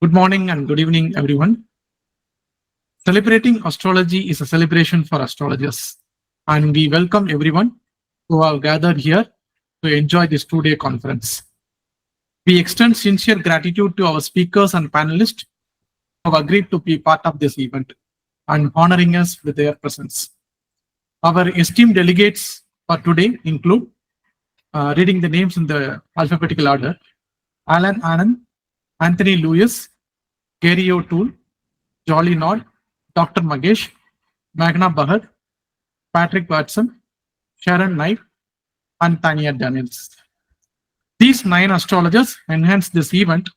Good morning and good evening, everyone. Celebrating astrology is a celebration for astrologers, and we welcome everyone who have gathered here to enjoy this two-day conference. We extend sincere gratitude to our speakers and panelists who have agreed to be part of this event and honoring us with their presence. Our esteemed delegates for today include, reading the names in the alphabetical order, Alan Anand, Anthony Lewis, Gary O'Toole, Jolly Nod, Dr. Magesh, Magna Bahad, Patrick Watson, Sharon Knight, and Tanya Daniels. These 9 astrologers enhance this event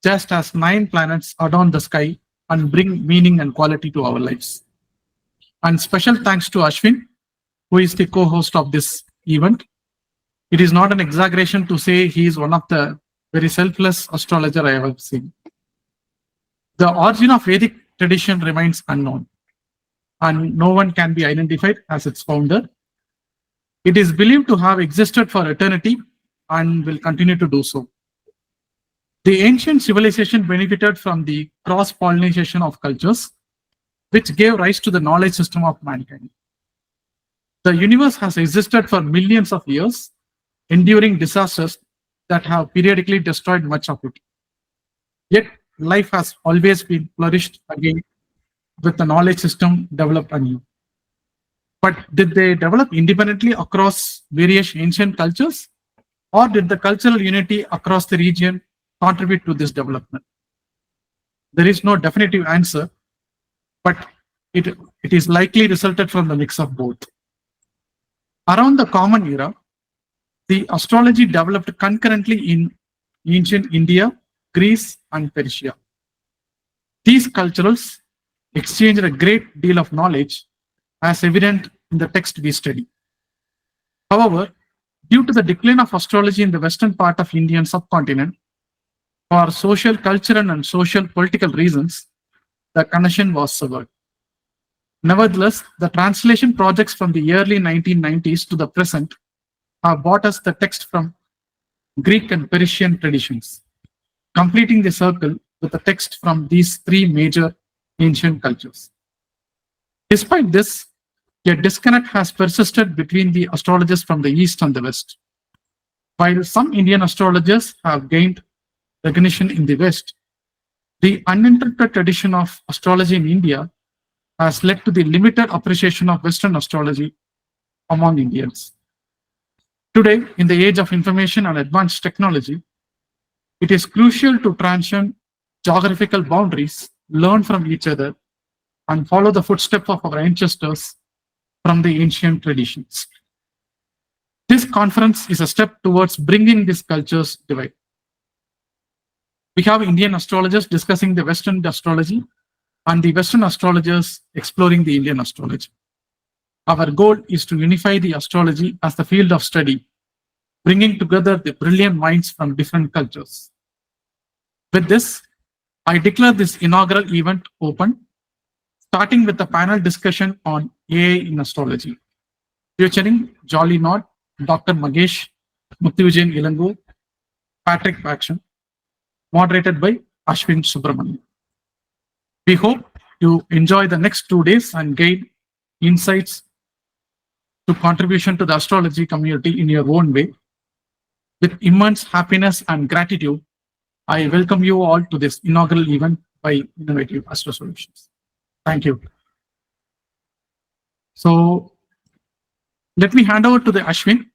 just as 9 planets adorn the sky and bring meaning and quality to our lives. And special thanks to Ashwin, who is the co-host of this event. It is not an exaggeration to say he is one of the very selfless astrologer I have seen. The origin of Vedic tradition remains unknown, and no one can be identified as its founder. It is believed to have existed for eternity and will continue to do so. The ancient civilization benefited from the cross-pollination of cultures, which gave rise to the knowledge system of mankind. The universe has existed for millions of years, enduring disasters that have periodically destroyed much of it. Yet, life has always been flourished again with the knowledge system developed anew. But did they develop independently across various ancient cultures? Or did the cultural unity across the region contribute to this development? There is no definitive answer, but it is likely resulted from the mix of both. Around the Common Era, the astrology developed concurrently in ancient India, Greece, and Persia. These cultures exchanged a great deal of knowledge, as evident in the text we study. However, due to the decline of astrology in the western part of Indian subcontinent, for social, cultural, and social political reasons, the connection was severed. Nevertheless, the translation projects from the early 1990s to the present have brought us the text from Greek and Persian traditions, completing the circle with the text from these 3 major ancient cultures. Despite this, a disconnect has persisted between the astrologers from the East and the West. While some Indian astrologers have gained recognition in the West, the uninterrupted tradition of astrology in India has led to the limited appreciation of Western astrology among Indians. Today, in the age of information and advanced technology, it is crucial to transcend geographical boundaries, learn from each other, and follow the footsteps of our ancestors from the ancient traditions. This conference is a step towards bringing these cultures divide. We have Indian astrologers discussing the Western astrology and the Western astrologers exploring the Indian astrology. Our goal is to unify the astrology as the field of study, bringing together the brilliant minds from different cultures. With this, I declare this inaugural event open, starting with the panel discussion on AI in astrology, featuring Jolly Nod, Dr. Magesh, Muthu, Vijayan, Elango, Patrick Watson, moderated by Aswin Subramanyan. We hope you enjoy the next 2 days and gain insights to contribution to the astrology community in your own way. With immense happiness and gratitude, I welcome you all to this inaugural event by Innovative Astro Solutions. Thank you. So let me hand over to the Ashwin,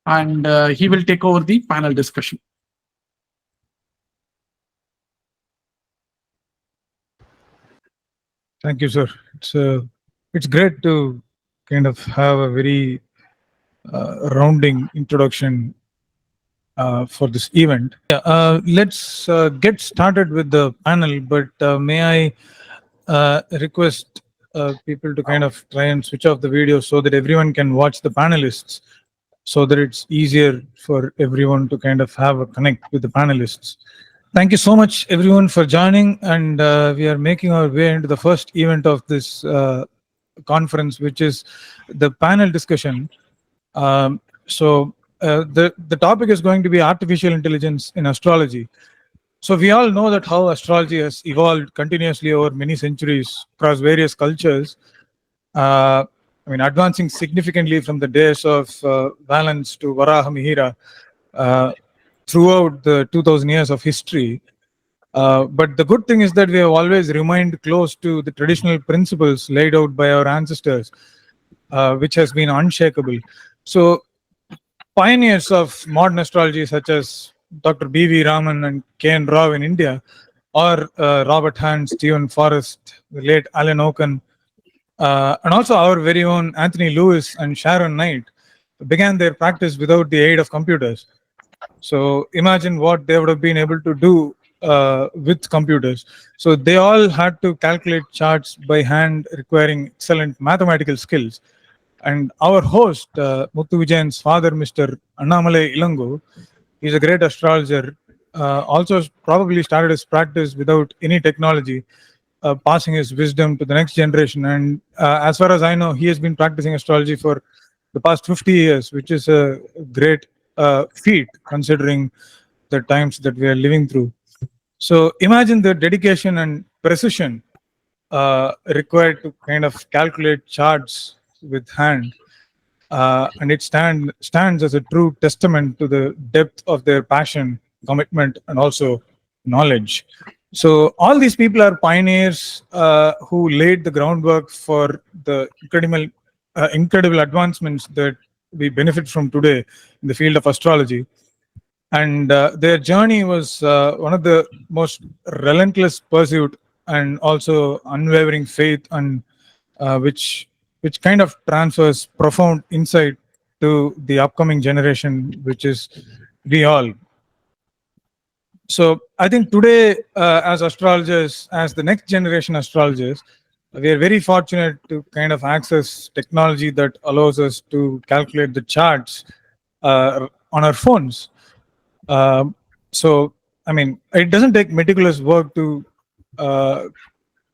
and he will take over the panel discussion. Thank you, sir. It's great to kind of have a very rounding introduction for this event. Let's get started with the panel, but may I request people to kind of try and switch off the video so that everyone can watch the panelists, so that it's easier for everyone to kind of have a connect with the panelists. Thank you so much, everyone, for joining, and we are making our way into the first event of this conference, which is the panel discussion. The topic is going to be artificial intelligence in astrology. So we all know that how astrology has evolved continuously over many centuries across various cultures. Advancing significantly from the days of Valence to Varaha Mihira throughout the 2000 years of history. But the good thing is that we have always remained close to the traditional principles laid out by our ancestors, which has been unshakable. So pioneers of modern astrology, such as Dr. B.V. Raman and K.N. Rao in India, or Robert Hahn, Stephen Forrest, the late Alan Oken, and also our very own Anthony Lewis and Sharon Knight, began their practice without the aid of computers. So imagine what they would have been able to do with computers. So they all had to calculate charts by hand, requiring excellent mathematical skills. And our host, Muthu Vijayan's father, Mr. Annamalai Elango, he's a great astrologer. Also, probably started his practice without any technology, passing his wisdom to the next generation. And as far as I know, he has been practicing astrology for the past 50 years, which is a great feat considering the times that we are living through. So imagine the dedication and precision required to kind of calculate charts with hand. And it stands as a true testament to the depth of their passion, commitment, and also knowledge. So all these people are pioneers who laid the groundwork for the incredible advancements that we benefit from today in the field of astrology. And their journey was one of the most relentless pursuit and also unwavering faith, and which kind of transfers profound insight to the upcoming generation, which is we all. So I think today, as astrologers, as the next generation astrologers, we are very fortunate to kind of access technology that allows us to calculate the charts on our phones. So, it doesn't take meticulous work to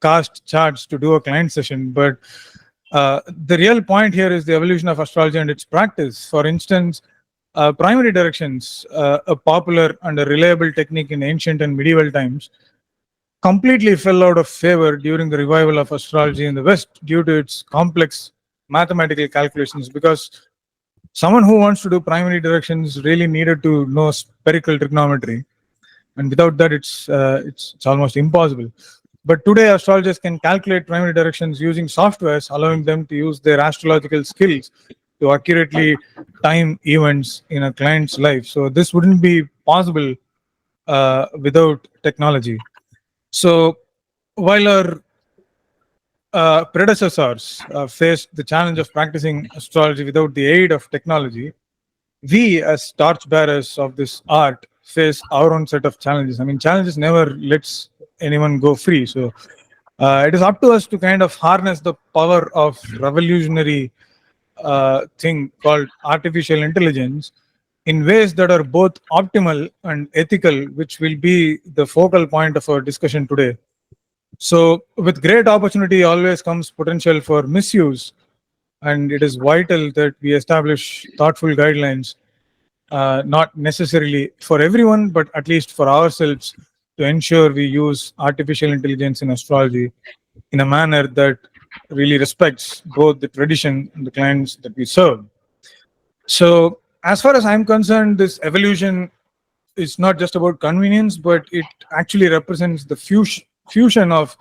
cast charts to do a client session, but the real point here is the evolution of astrology and its practice. For instance, primary directions, a popular and a reliable technique in ancient and medieval times, completely fell out of favor during the revival of astrology in the West due to its complex mathematical calculations, because someone who wants to do primary directions really needed to know spherical trigonometry, and without that it's almost impossible. But today astrologers can calculate primary directions using softwares, allowing them to use their astrological skills to accurately time events in a client's life. So this wouldn't be possible without technology. So while our predecessors faced the challenge of practicing astrology without the aid of technology, we as torchbearers of this art face our own set of challenges. Challenges never lets anyone go free. So it is up to us to kind of harness the power of revolutionary thing called artificial intelligence in ways that are both optimal and ethical, which will be the focal point of our discussion today. So with great opportunity always comes potential for misuse, and it is vital that we establish thoughtful guidelines, not necessarily for everyone, but at least for ourselves, to ensure we use artificial intelligence in astrology in a manner that really respects both the tradition and the clients that we serve. So as far as I'm concerned, this evolution is not just about convenience, but it actually represents the fusion of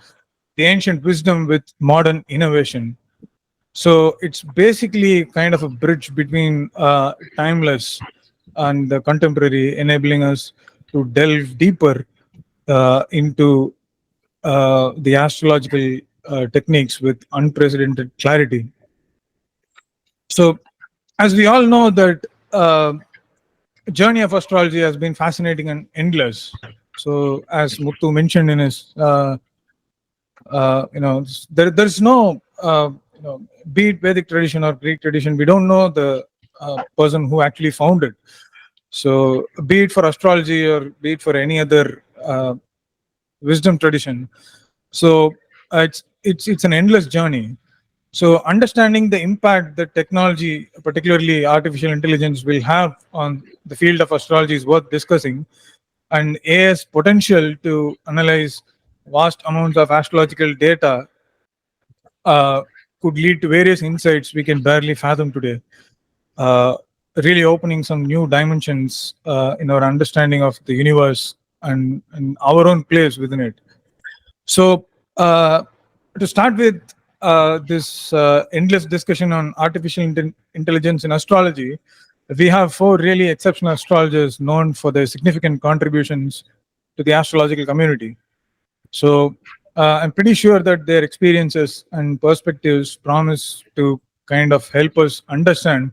the ancient wisdom with modern innovation. So it's basically kind of a bridge between timeless and the contemporary, enabling us to delve deeper into the astrological techniques with unprecedented clarity. So as we all know that journey of astrology has been fascinating and endless. So as Muthu mentioned in his there's no be it Vedic tradition or Greek tradition, we don't know the person who actually found it. So be it for astrology or be it for any other wisdom tradition, so it's an endless journey. So understanding the impact that technology, particularly artificial intelligence, will have on the field of astrology is worth discussing. and AI's potential to analyze vast amounts of astrological data uh, could lead to various insights we can barely fathom today, uh, really opening some new dimensions in our understanding of the universe and our own place within it. So, to start with this endless discussion on artificial intelligence in astrology, we have four really exceptional astrologers known for their significant contributions to the astrological community. So, I'm pretty sure that their experiences and perspectives promise to kind of help us understand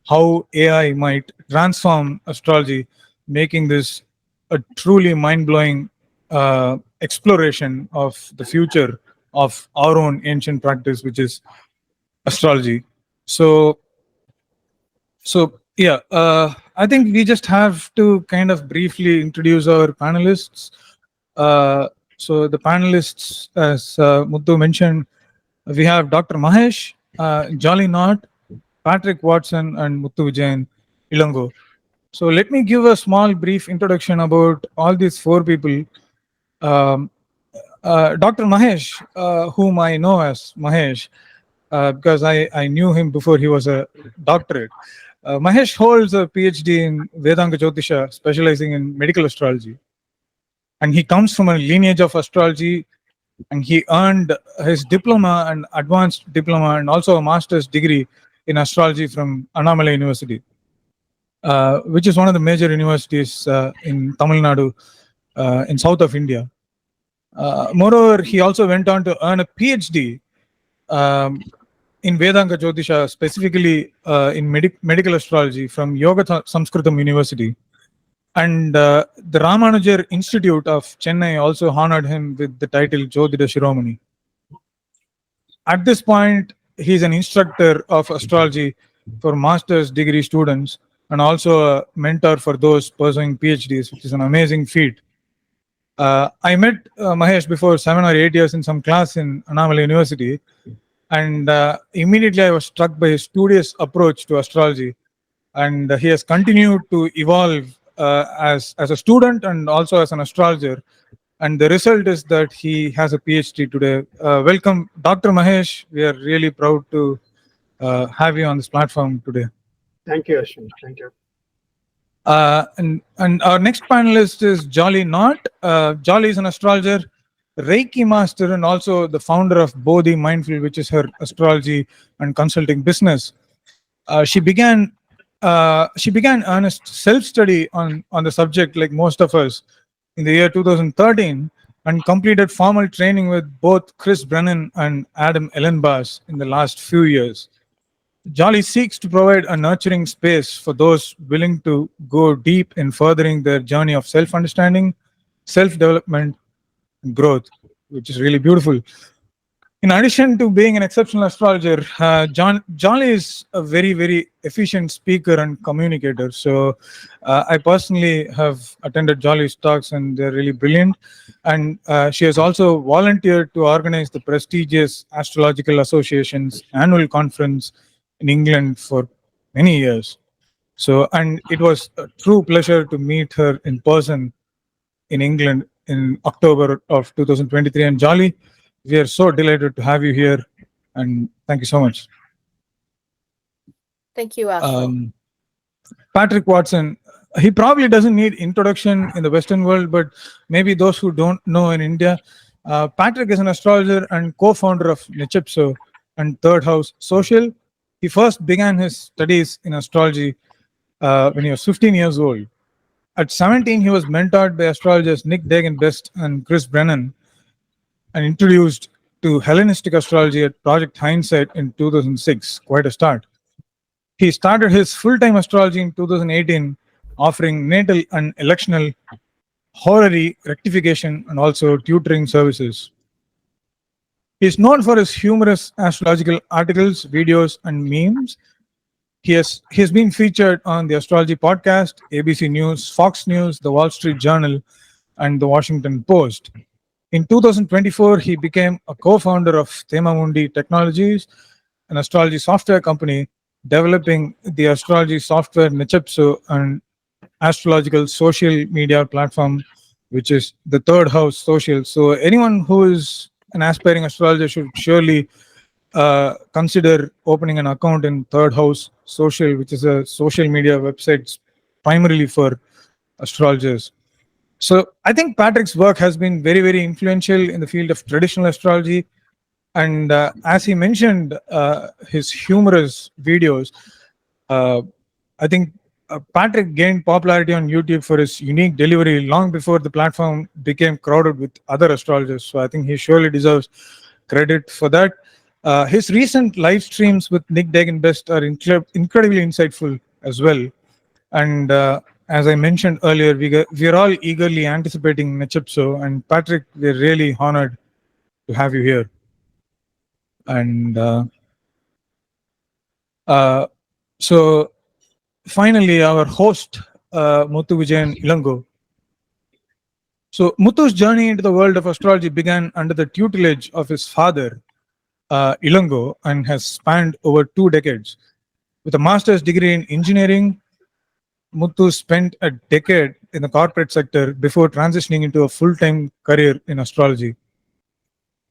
how AI might transform astrology, making this a truly mind blowing exploration of the future of our own ancient practice, which is astrology. So, yeah, I think we just have to kind of briefly introduce our panelists. So the panelists, as Muthu mentioned, we have Dr. Mahesh, Jolly Knott, Patrick Watson, and Muthu Vijayan, Elango. So let me give a small brief introduction about all these four people. Um, Dr. Mahesh, whom I know as Mahesh, because I knew him before he was a doctorate. Mahesh holds a PhD in Vedanga Jyotisha, specializing in medical astrology. And he comes from a lineage of astrology, and he earned his diploma and advanced diploma and also a master's degree in astrology from Annamalai University, which is one of the major universities in Tamil Nadu, in south of India. Moreover, he also went on to earn a PhD um, in Vedanga Jyotisha, specifically in medical astrology from Yoga Samskritam University. And the Ramanujar Institute of Chennai also honored him with the title Jyotida Shiromani. At this point, he's an instructor of astrology for master's degree students and also a mentor for those pursuing PhDs, which is an amazing feat. I met Mahesh before 7 or 8 years in some class in Annamalai University, and immediately I was struck by his studious approach to astrology, and he has continued to evolve as a student and also as an astrologer. And the result is that he has a PhD today. Welcome, Dr. Mahesh. We are really proud to have you on this platform today. Thank you, Ashwin. Thank you. And our next panelist is Jolly Knott. Jolly is an astrologer, Reiki master, and also the founder of Bodhi Mindful, which is her astrology and consulting business. She began earnest self-study on the subject, like most of us, in the year 2013, and completed formal training with both Chris Brennan and Adam Ellenbaas in the last few years. Jolly seeks to provide a nurturing space for those willing to go deep in furthering their journey of self-understanding, self-development, and growth, which is really beautiful. In addition to being an exceptional astrologer, Jolly is a very, very efficient speaker and communicator. So I personally have attended Jolly's talks, and they're really brilliant. And she has also volunteered to organize the prestigious Astrological Association's annual conference in England for many years. So, and it was a true pleasure to meet her in person in England in October of 2023. And Jolly, we are so delighted to have you here, and thank you so much. Thank you, Ashwin. Patrick Watson, he probably doesn't need introduction in the Western world, but maybe those who don't know in India, Patrick is an astrologer and co-founder of Nichepso and Third House Social. He first began his studies in astrology when he was 15 years old. At 17, he was mentored by astrologers Nick Dagan Best and Chris Brennan, and introduced to Hellenistic astrology at Project Hindsight in 2006. Quite a start. He started his full-time astrology in 2018, offering natal and electional, horary, rectification, and also tutoring services. He is known for his humorous astrological articles, videos, and memes. He has been featured on the Astrology Podcast, ABC News, Fox News, The Wall Street Journal, and The Washington Post. In 2024, he became a co-founder of Themamundi Technologies, an astrology software company developing the astrology software Nichepso and astrological social media platform, which is the Third House Social. So anyone who is an aspiring astrologer should surely consider opening an account in Third House Social, which is a social media website primarily for astrologers. So I think Patrick's work has been very, very influential in the field of traditional astrology. And as he mentioned, his humorous videos, I think Patrick gained popularity on YouTube for his unique delivery long before the platform became crowded with other astrologers. So I think he surely deserves credit for that. His recent live streams with Nick Dagan Best are incredibly insightful as well. And as I mentioned earlier, we are all eagerly anticipating Nechepso. And Patrick, we're really honored to have you here. And so finally, our host, Muthu Vijayan Elango. So Muthu's journey into the world of astrology began under the tutelage of his father, Elango, and has spanned over 2 decades. With a master's degree in engineering, Muthu spent a decade in the corporate sector before transitioning into a full-time career in astrology.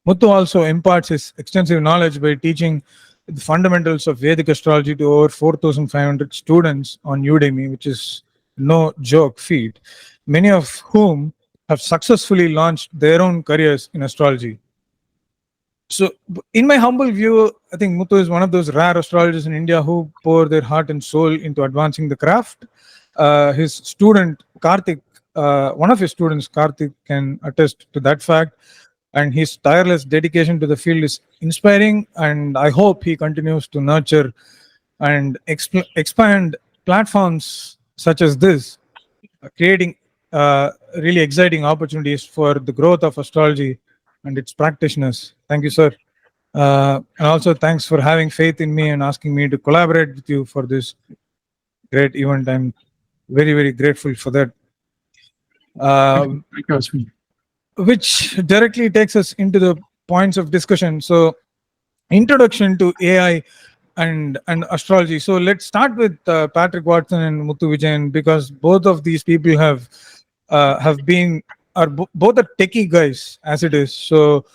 Muthu also imparts his extensive knowledge by teaching the fundamentals of Vedic astrology to over 4,500 students on Udemy, which is no joke feat, many of whom have successfully launched their own careers in astrology. So, in my humble view, I think Muthu is one of those rare astrologers in India who pour their heart and soul into advancing the craft. His student, Karthik, one of his students, Karthik, can attest to that fact. And his tireless dedication to the field is inspiring. And I hope he continues to nurture and expand platforms such as this, creating really exciting opportunities for the growth of astrology and its practitioners. Thank you, sir. And also thanks for having faith in me and asking me to collaborate with you for this great event. I'm very, very grateful for that. Thank you, Aswin. Which directly takes us into the points of discussion. So, introduction to AI and astrology. So let's start with Patrick Watson and Muthu Vijayan, because both of these people both are techie guys as it is. So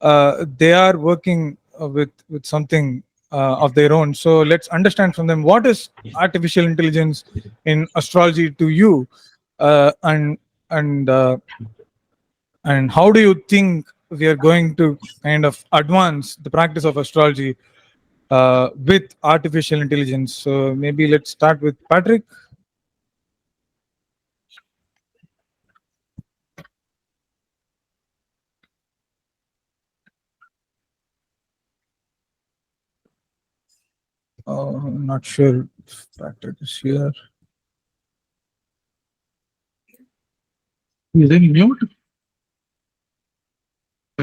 they are working with something of their own. So let's understand from them, what is artificial intelligence in astrology to you, and how do you think we are going to kind of advance the practice of astrology with artificial intelligence? So maybe let's start with Patrick. I'm not sure if Patrick is here. Is he mute?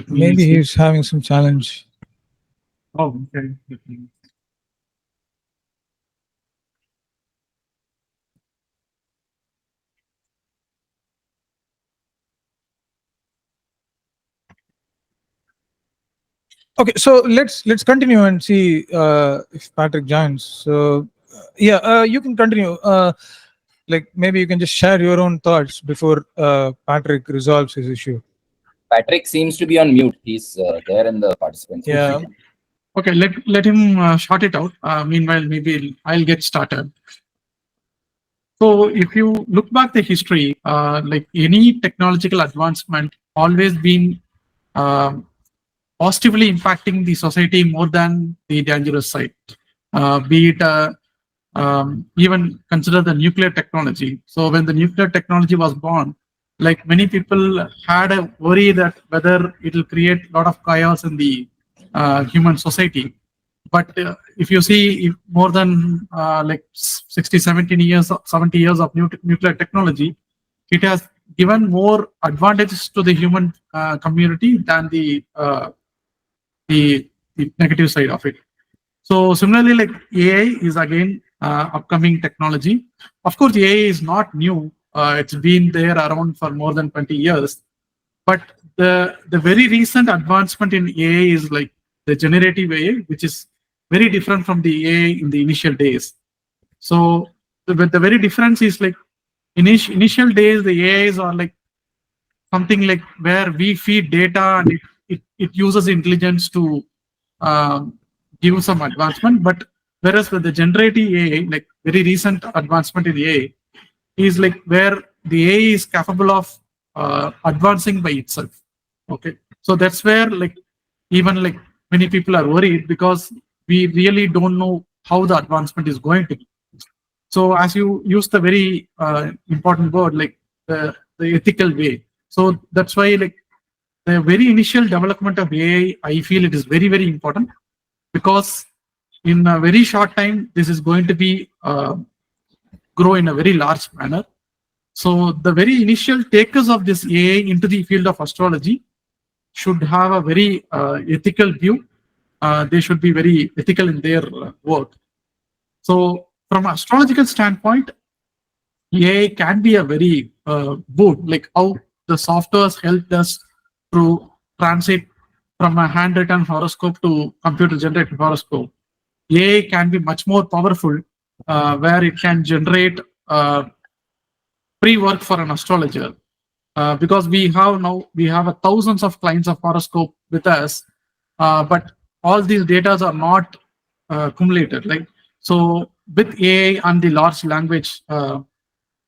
Maybe he's having some challenge. Oh, okay. Okay, so let's continue and see if Patrick joins. So you can continue. Like maybe you can just share your own thoughts before Patrick resolves his issue. Patrick seems to be on mute. He's there in the participants. Yeah. Okay, let him short it out. Meanwhile, maybe I'll get started. So if you look back the history, like any technological advancement always been positively impacting the society more than the dangerous side. Be it even consider the nuclear technology. So when the nuclear technology was born, like many people had a worry that whether it will create a lot of chaos in the human society. But if you see, if more than like 60, 70 years of nuclear technology, it has given more advantages to the human community than the negative side of it. So similarly, like AI is again upcoming technology. Of course, AI is not new. It's been there around for more than 20 years. But the very recent advancement in AI is like the generative AI, which is very different from the AI in the initial days. So the very difference is like initial days, the AIs are like something like where we feed data and it uses intelligence to give some advancement. But whereas with the generative AI, like very recent advancement in the AI, is like where the AI is capable of advancing by itself. Okay, so that's where like even like many people are worried because we really don't know how the advancement is going to be. So as you use the very important word like the ethical way. So that's why like the very initial development of AI, I feel it is very, very important because in a very short time, this is going to be grow in a very large manner. So the very initial takers of this AI into the field of astrology should have a very ethical view. They should be very ethical in their work. So from an astrological standpoint, AI can be a very good, like how the softwares helped us to transit from a handwritten horoscope to computer generated horoscope. AI can be much more powerful where it can generate pre-work for an astrologer. Because we have thousands of clients of horoscope with us, but all these data are not cumulated. Like so, with AI and the large language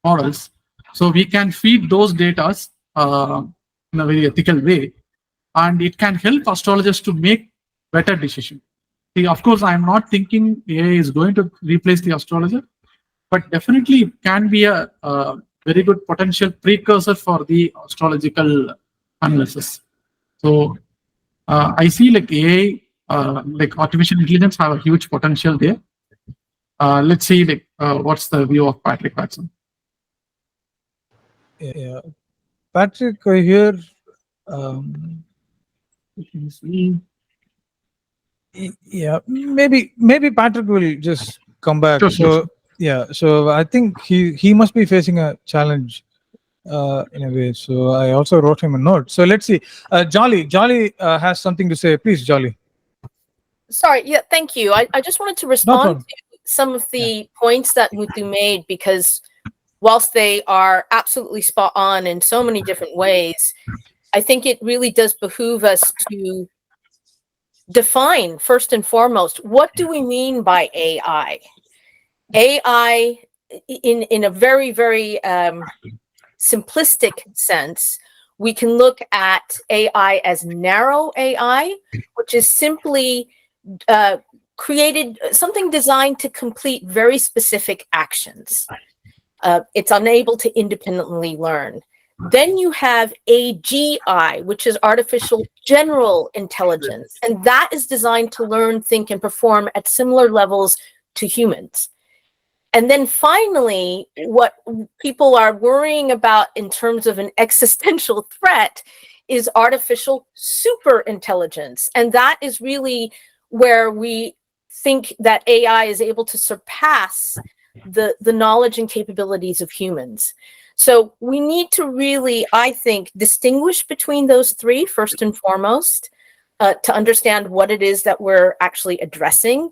models, so we can feed those data in a very ethical way, and it can help astrologers to make better decisions. See, of course, I am not thinking AI is going to replace the astrologer, but definitely it can be a very good potential precursor for the astrological analysis. So I see like AI, like artificial intelligence, have a huge potential there. Let's see like what's the view of Patrick Watson. Yeah, Patrick here. Yeah, maybe Patrick will just come back. Sure. Yeah, so I think he must be facing a challenge in a way. So I also wrote him a note. So let's see. Jolly has something to say. Please, Jolly. Sorry, yeah, thank you. I just wanted to respond to some of the points that Muthu made, because whilst they are absolutely spot on in so many different ways, I think it really does behoove us to define, first and foremost, what do we mean by AI? AI, in a very, very simplistic sense, we can look at AI as narrow AI, which is simply created something designed to complete very specific actions. It's unable to independently learn. Then you have AGI, which is artificial general intelligence, and that is designed to learn, think, and perform at similar levels to humans. And then finally, what people are worrying about in terms of an existential threat is artificial super intelligence. And that is really where we think that AI is able to surpass the knowledge and capabilities of humans. So we need to really, I think, distinguish between those three, first and foremost, to understand what it is that we're actually addressing.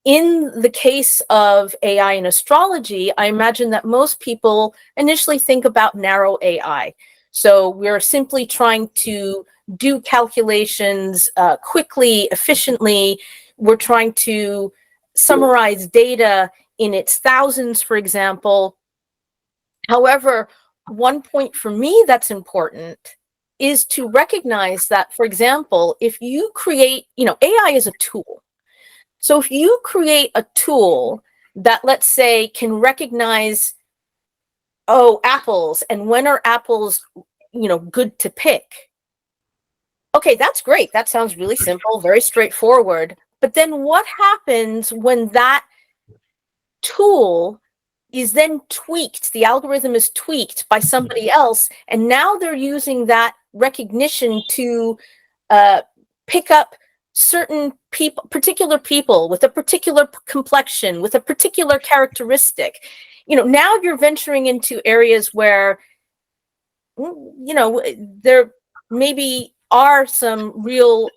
In the case of AI and astrology, I imagine that most people initially think about narrow AI. So we're simply trying to do calculations quickly, efficiently. We're trying to summarize data in its thousands, for example. However, one point for me that's important is to recognize that, for example, if you create, AI is a tool. So if you create a tool that, let's say, can recognize, apples, and when are apples, good to pick? Okay, that's great. That sounds really simple, very straightforward. But then what happens when that tool is then tweaked? The algorithm is tweaked by somebody else, and now they're using that recognition to pick up certain people, particular people with a particular complexion, with a particular characteristic. Now you're venturing into areas where, there maybe are some real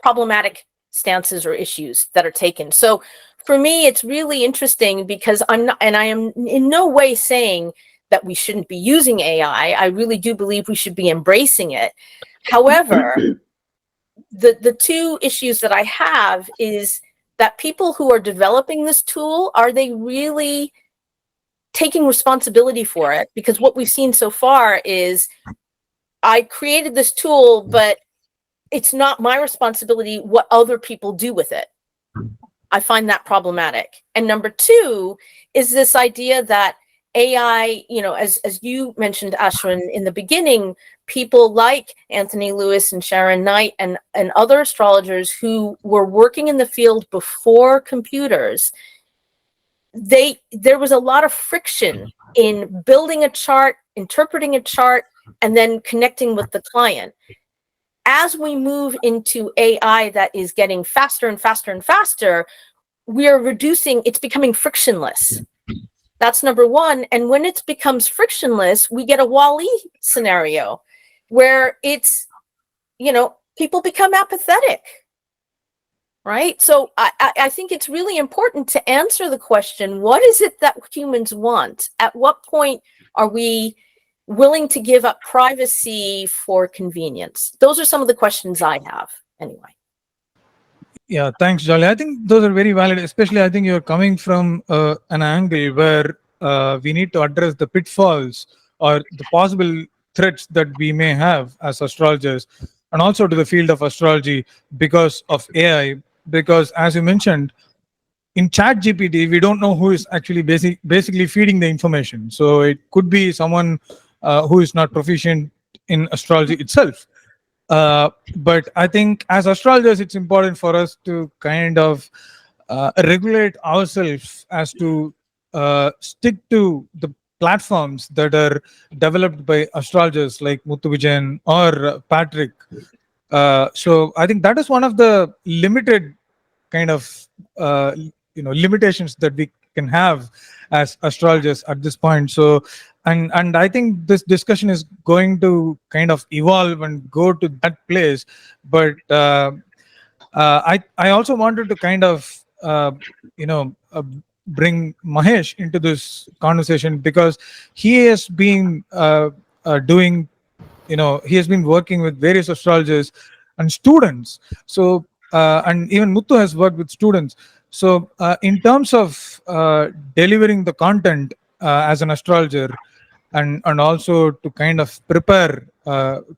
problematic stances or issues that are taken. So for me, it's really interesting because I am in no way saying that we shouldn't be using AI. I really do believe we should be embracing it. However, the two issues that I have is that people who are developing this tool, are they really taking responsibility for it? Because what we've seen so far is I created this tool, but it's not my responsibility what other people do with it. I find that problematic. And number two is this idea that AI, as you mentioned, Ashwin, in the beginning, people like Anthony Lewis and Sharon Knight and other astrologers who were working in the field before computers, there was a lot of friction in building a chart, interpreting a chart, and then connecting with the client. As we move into AI that is getting faster and faster and faster, we are reducing, it's becoming frictionless. That's number one. And when it becomes frictionless, we get a Wall-E scenario where it's, people become apathetic, right? So I think it's really important to answer the question, what is it that humans want? At what point are we willing to give up privacy for convenience? Those are some of the questions I have anyway. Yeah, thanks, Jolly. I think those are very valid, especially I think you're coming from an angle where we need to address the pitfalls or the possible threats that we may have as astrologers, and also to the field of astrology because of AI. Because as you mentioned, in ChatGPT, we don't know who is actually basically feeding the information. So it could be someone who is not proficient in astrology itself. But I think as astrologers, it's important for us to kind of regulate ourselves as to stick to the platforms that are developed by astrologers like Muthu, Vijayan, or Patrick. So I think that is one of the limited kind of limitations that we can have as astrologers at this point. So and I think this discussion is going to kind of evolve and go to that place. But I also wanted to kind of bring Mahesh into this conversation because he has been doing, he has been working with various astrologers and students. So and even Muthu has worked with students. So in terms of delivering the content as an astrologer, and also to kind of prepare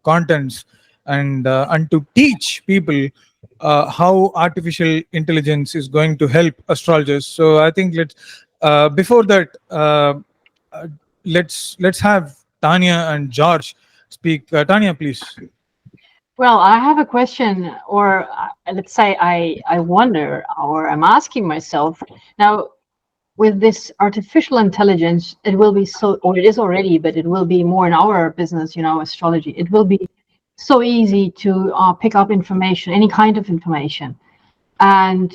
contents and to teach people how artificial intelligence is going to help astrologers. So I think before that let's have Tanya and George speak. Tanya, please. Well, I have a question, or let's say I wonder, or I'm asking myself now, with this artificial intelligence, it will be so, or it is already, but it will be more in our business, astrology. It will be so easy to pick up information, any kind of information. And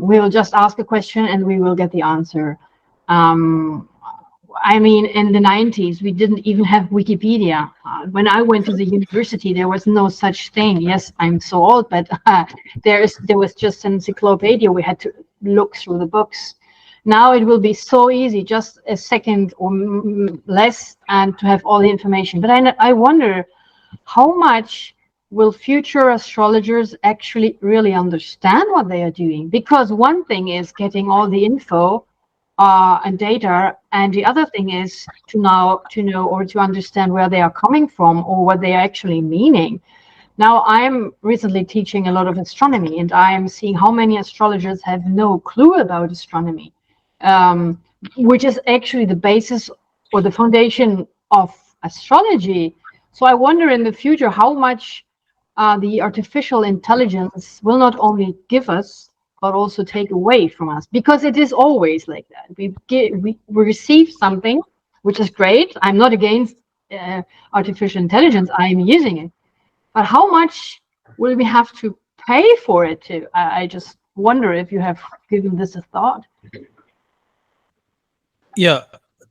we will just ask a question and we will get the answer. I mean, in the 90s, we didn't even have Wikipedia. When I went to the university, there was no such thing. Yes, I'm so old, but there was just an encyclopedia. We had to look through the books. Now it will be so easy, just a second or less, and to have all the information. But I wonder, how much will future astrologers actually really understand what they are doing? Because one thing is getting all the info and data, and the other thing is to know or to understand where they are coming from or what they are actually meaning. Now, I'm recently teaching a lot of astronomy, and I am seeing how many astrologers have no clue about astronomy, which is actually the basis or the foundation of astrology. So I wonder in the future how much the artificial intelligence will not only give us, but also take away from us, because it is always like that. We receive something, which is great. I'm not against artificial intelligence. I'm using it. But how much will we have to pay for it too? I just wonder if you have given this a thought. Yeah,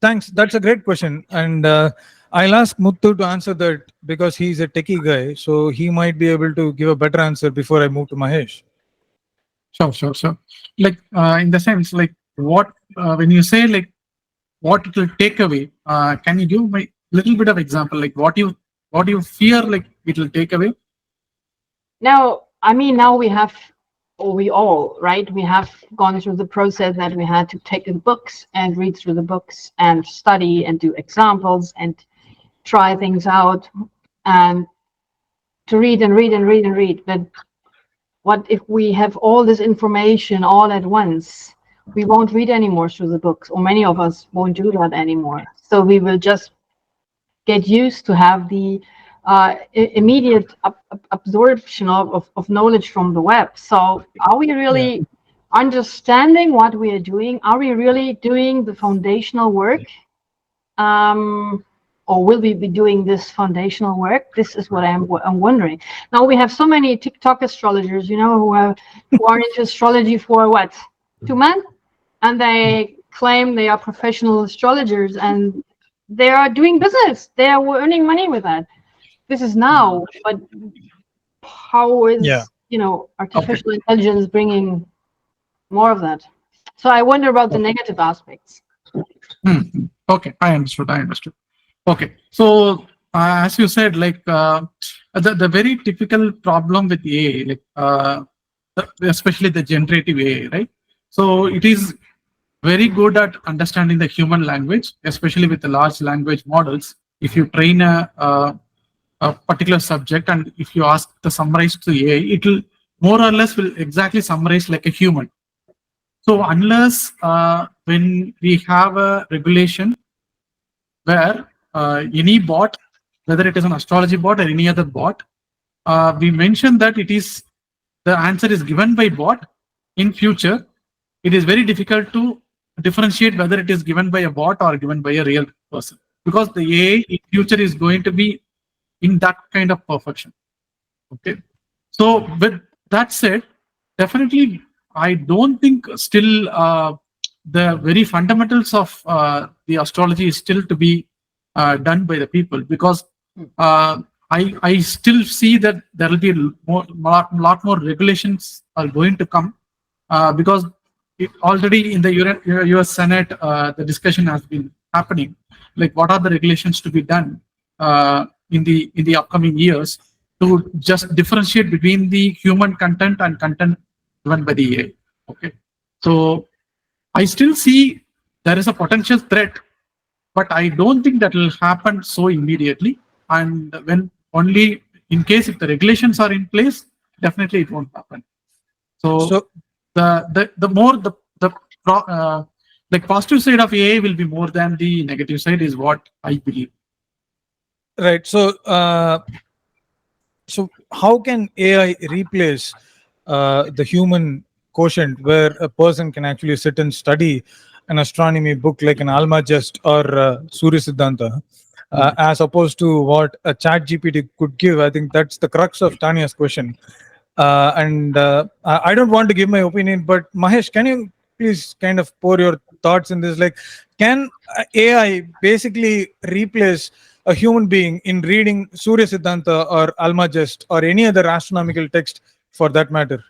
thanks. That's a great question. And I'll ask Muthu to answer that because he's a techie guy. So he might be able to give a better answer before I move to Mahesh. Sure. Like in the sense, like what when you say like what it will take away, can you give my little bit of example, like what you fear like it will take away? Now, I mean, now we have, or we all, right? We have gone through the process that we had to take the books and read through the books and study and do examples and try things out and to read and read and read and read. But what if we have all this information all at once? We won't read anymore through the books, or many of us won't do that anymore. So we will just get used to have the immediate absorption of knowledge from the web. So are we really understanding what we are doing? Are we really doing the foundational work? Or will we be doing this foundational work? This is what I'm wondering. Now we have so many TikTok astrologers, you know, who are into astrology for what, 2 months, and they claim they are professional astrologers and they are doing business. They are earning money with that. This is now, but how is artificial intelligence bringing more of that? So I wonder about the negative aspects. Okay, I understood. Okay, so as you said, like the very typical problem with AI, like especially the generative AI, right? So it is very good at understanding the human language, especially with the large language models. If you train a particular subject and if you ask to summarize to AI, it will more or less will exactly summarize like a human. So unless when we have a regulation where any bot, whether it is an astrology bot or any other bot, we mentioned that it is the answer is given by bot. In future, it is very difficult to differentiate whether it is given by a bot or given by a real person, because the AI in future is going to be in that kind of perfection. Okay, so with that said, definitely I don't think still the very fundamentals of the astrology is still to be done by the people, because I still see that there will be a lot more regulations are going to come, because already in the US Senate the discussion has been happening, like what are the regulations to be done in the upcoming years to just differentiate between the human content and content given by the AI. Okay, so I still see there is a potential threat, but I don't think that will happen so immediately. And when only in case if the regulations are in place, definitely it won't happen. So the more the like positive side of AI will be more than the negative side is what I believe. Right. So so how can AI replace the human quotient, where a person can actually sit and study an astronomy book like an Almagest or Surya Siddhanta, as opposed to what a chat GPT could give? I think that's the crux of Tanya's question. And I don't want to give my opinion, but Mahesh, can you please kind of pour your thoughts in this? Like, can AI basically replace a human being in reading Surya Siddhanta or Almagest or any other astronomical text for that matter?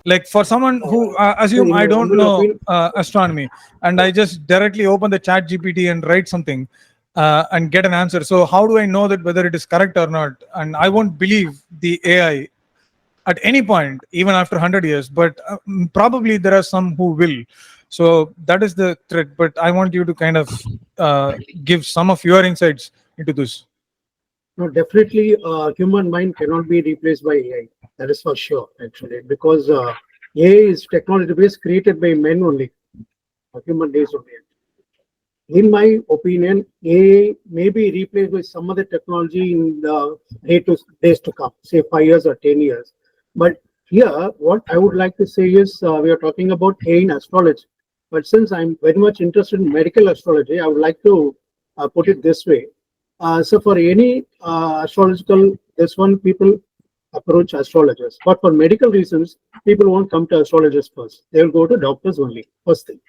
Like for someone who assume I don't know astronomy and I just directly open the chat GPT and write something and get an answer. So how do I know that whether it is correct or not? And I won't believe the AI at any point, even after 100 years, but probably there are some who will. So that is the threat. But I want you to kind of give some of your insights into this. No, definitely, human mind cannot be replaced by AI. That is for sure, actually, because AI is technology based, created by men only, human days only. In my opinion, AI may be replaced by some other technology in the days to come, say 5 years or 10 years. But here, what I would like to say is, we are talking about AI in astrology. But since I'm very much interested in medical astrology, I would like to put it this way. So for any astrological, this one people approach astrologers. But for medical reasons, people won't come to astrologers first. They will go to doctors only, first thing.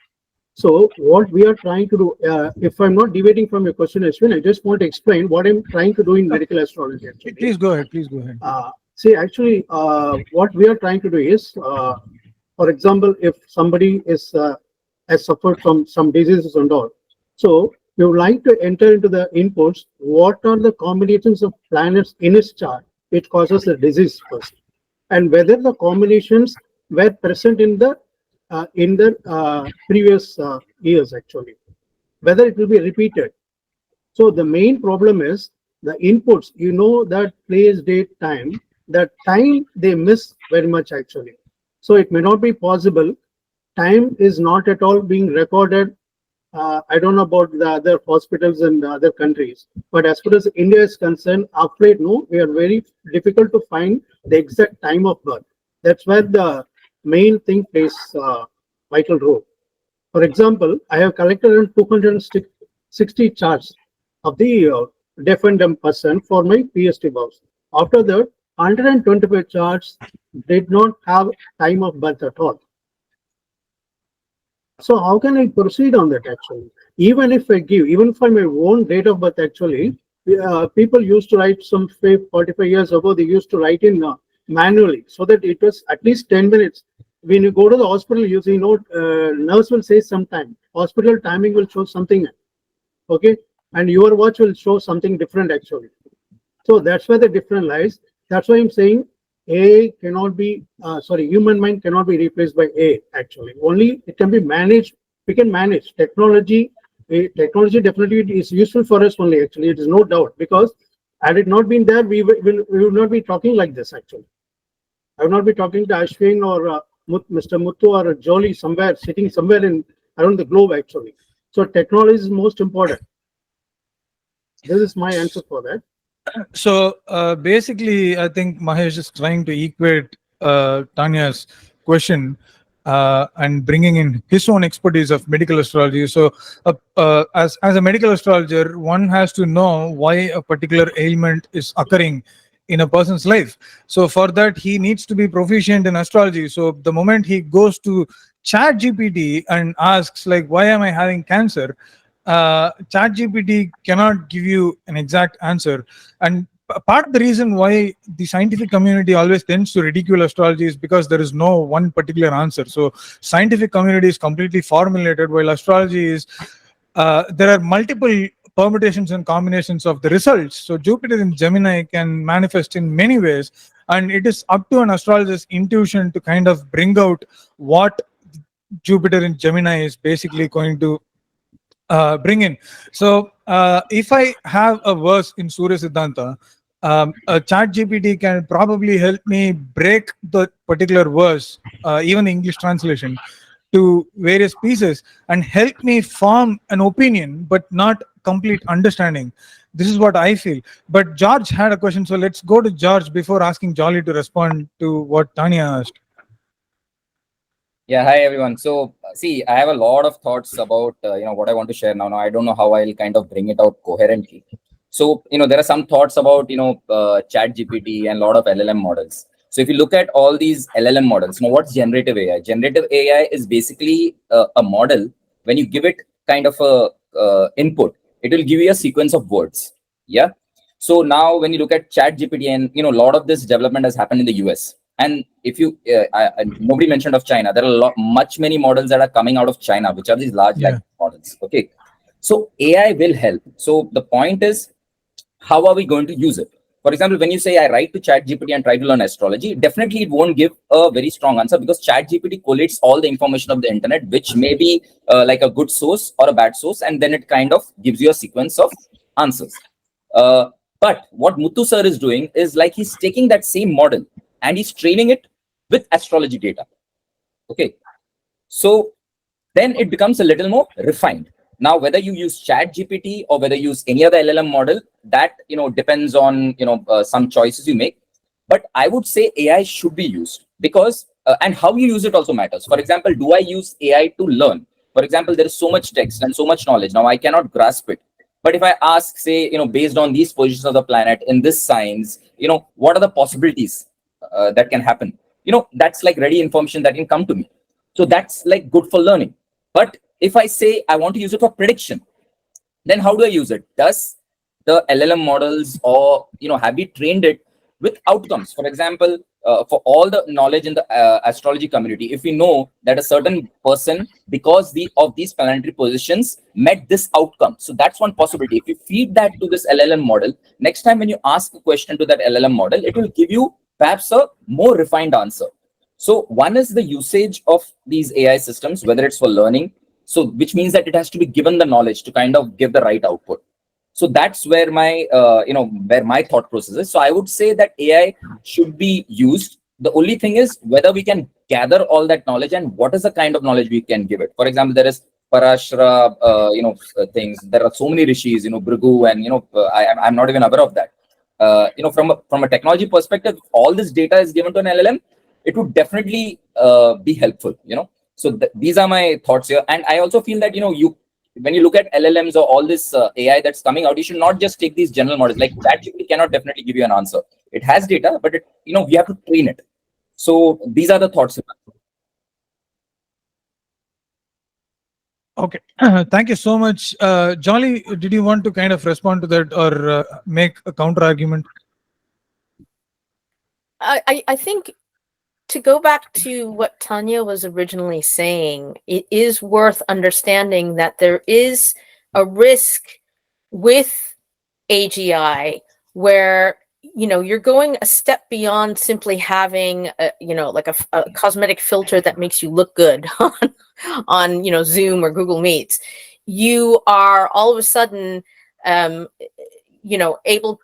So what we are trying to do, if I'm not deviating from your question, Ashwin, I just want to explain what I'm trying to do in medical astrology. Actually. Please go ahead. Please go ahead. See, actually, what we are trying to do is, for example, if somebody is has suffered from some diseases and all, so you would like to enter into the inputs. What are the combinations of planets in his chart which causes the disease first, and whether the combinations were present in the previous years actually, whether it will be repeated. So the main problem is the inputs, that place, date, time, that time they miss very much actually. So it may not be possible. Time is not at all being recorded. I don't know about the other hospitals in the other countries, but as far as India is concerned, of late, no, we are very difficult to find the exact time of birth. That's where the main thing plays vital role. For example, I have collected around 260 charts of the deaf and dumb person for my PhD box. After that, 125 charts did not have time of birth at all. So how can I proceed on that actually? Even if for my own date of birth actually, people used to write some 45 years ago, they used to write in manually so that it was at least 10 minutes. When you go to the hospital, nurse will say sometime. Hospital timing will show something. Okay. And your watch will show something different actually. So that's where the difference lies. That's why I'm saying AI cannot be, human mind cannot be replaced by AI actually. Only it can be managed. We can manage technology. Technology definitely is useful for us only actually. It is no doubt, because had it not been there, we would not be talking like this actually. I would not be talking to Ashwin or Mr. Muthu or Jolly somewhere, sitting somewhere around the globe actually. So technology is most important. This is my answer for that. So basically, I think Mahesh is trying to equate Tanya's question and bringing in his own expertise of medical astrology. So as a medical astrologer, one has to know why a particular ailment is occurring in a person's life. So for that, he needs to be proficient in astrology. So the moment he goes to ChatGPT and asks, like, why am I having cancer? ChatGPT cannot give you an exact answer. And part of the reason why the scientific community always tends to ridicule astrology is because there is no one particular answer. So scientific community is completely formulated, while astrology is there are multiple permutations and combinations of the results. So Jupiter in Gemini can manifest in many ways, and it is up to an astrologer's intuition to kind of bring out what Jupiter in Gemini is basically going to bring in. So if I have a verse in Surya Siddhanta, a chat GPT can probably help me break the particular verse, even the English translation, to various pieces and help me form an opinion, but not complete understanding. This is what I feel. But George had a question, so let's go to George before asking Jolly to respond to what Tanya asked. Yeah, hi everyone. So, see, I have a lot of thoughts about what I want to share now. Now, I don't know how I'll kind of bring it out coherently. So, there are some thoughts about Chat GPT and a lot of LLM models. So, if you look at all these LLM models, what's generative AI? Generative AI is basically a model. When you give it kind of a input, it will give you a sequence of words. Yeah. So now, when you look at Chat GPT, and a lot of this development has happened in the US. And if you, nobody mentioned of China, there are many models that are coming out of China, which are these large language models. Okay, so AI will help. So the point is, how are we going to use it? For example, when you say I write to ChatGPT and try to learn astrology, definitely it won't give a very strong answer, because ChatGPT collates all the information of the internet, which may be like a good source or a bad source, and then it kind of gives you a sequence of answers. But what Muthu sir is doing is, like, he's taking that same model and he's training it with astrology data. Okay, so then it becomes a little more refined. Now, whether you use Chat GPT or whether you use any other LLM model, that depends on some choices you make. But I would say AI should be used, because and how you use it also matters. For example, do I use AI to learn? For example, there is so much text and so much knowledge. Now, I cannot grasp it. But if I ask, say, based on these positions of the planet in this signs, what are the possibilities that can happen? That's like ready information that can come to me. So that's like good for learning. But if I say I want to use it for prediction, then how do I use it? Does the LLM models, or have we trained it with outcomes. For example, for all the knowledge in the astrology community, if we know that a certain person, because of these planetary positions, met this outcome, so that's one possibility. If you feed that to this LLM model, next time when you ask a question to that LLM model, it will give you perhaps a more refined answer. So one is the usage of these AI systems, whether it's for learning, so which means that it has to be given the knowledge to kind of give the right output. So that's where my where my thought process is. So I would say that AI should be used. The only thing is whether we can gather all that knowledge and what is the kind of knowledge we can give it. For example, there is Parashara, things. There are so many rishis, Bhrigu, and I'm not even aware of that. From a technology perspective, all this data is given to an LLM, it would definitely be helpful. So these are my thoughts here, and I also feel that when you look at LLMs or all this AI that's coming out, you should not just take these general models. Like ChatGPT cannot definitely give you an answer. It has data, but we have to train it. So these are the thoughts. Okay, thank you so much. Jolly, did you want to kind of respond to that or make a counter argument? I think, to go back to what Tanya was originally saying, it is worth understanding that there is a risk with AGI where you're going a step beyond simply having like a cosmetic filter that makes you look good on Zoom or Google Meets. You are all of a sudden able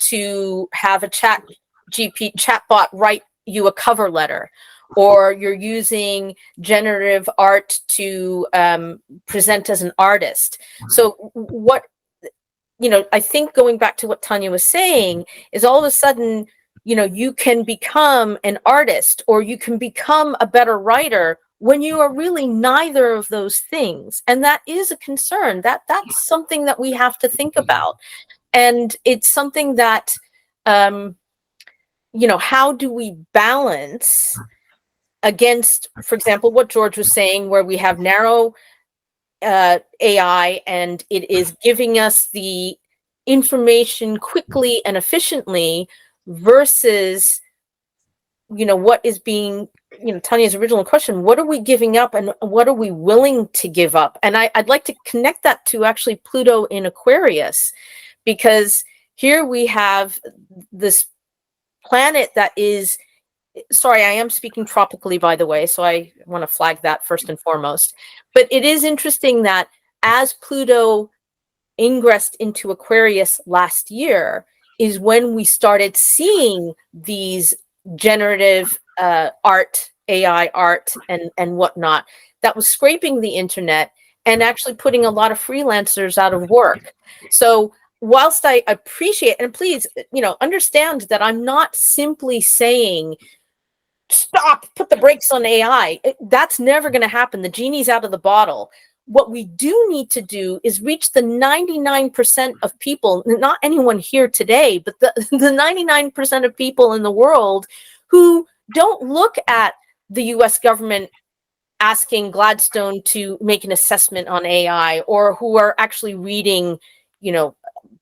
to have a chatbot write you a cover letter, or you're using generative art to present as an artist. So what I think, going back to what Tanya was saying, is all of a sudden you can become an artist or you can become a better writer when you are really neither of those things, and that is a concern. That's something that we have to think about, and it's something that how do we balance against, for example, what George was saying, where we have narrow AI and it is giving us the information quickly and efficiently, versus what is being, Tanya's original question, what are we giving up and what are we willing to give up? And I'd like to connect that to actually Pluto in Aquarius, because here we have this planet that is, sorry, I am speaking tropically, by the way, so I want to flag that first and foremost. But it is interesting that as Pluto ingressed into Aquarius last year is when we started seeing these generative art, AI art, and whatnot that was scraping the internet and actually putting a lot of freelancers out of work. So whilst I appreciate, and please, understand that I'm not simply saying, stop, put the brakes on AI. That's never going to happen. The genie's out of the bottle. What we do need to do is reach the 99% of people, not anyone here today, but the 99% of people in the world who don't look at the US government asking Gladstone to make an assessment on AI, or who are actually reading,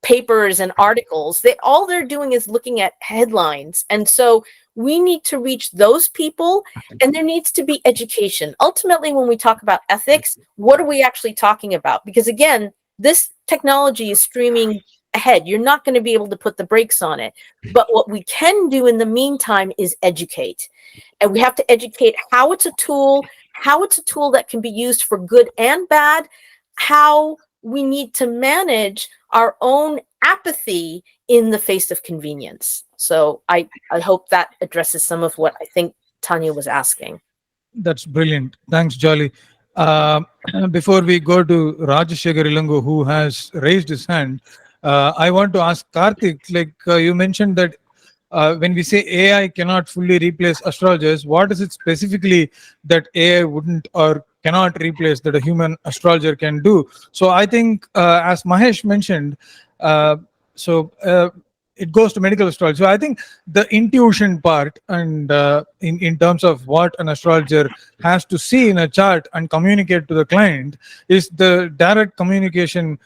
papers and articles. All they're doing is looking at headlines. And so we need to reach those people, and there needs to be education. Ultimately, when we talk about ethics, what are we actually talking about? Because again, this technology is streaming ahead. You're not going to be able to put the brakes on it. But what we can do in the meantime is educate. And we have to educate how it's a tool that can be used for good and bad, how we need to manage our own apathy in the face of convenience. So I hope that addresses some of what I think Tanya was asking. That's brilliant. Thanks, Jolly. Before we go to Rajashekar Elango, who has raised his hand, I want to ask Karthik, you mentioned that when we say AI cannot fully replace astrologers, what is it specifically that AI wouldn't or cannot replace that a human astrologer can do? So I think, as Mahesh mentioned, it goes to medical astrology. So I think the intuition part, and in terms of what an astrologer has to see in a chart and communicate to the client, is the direct communication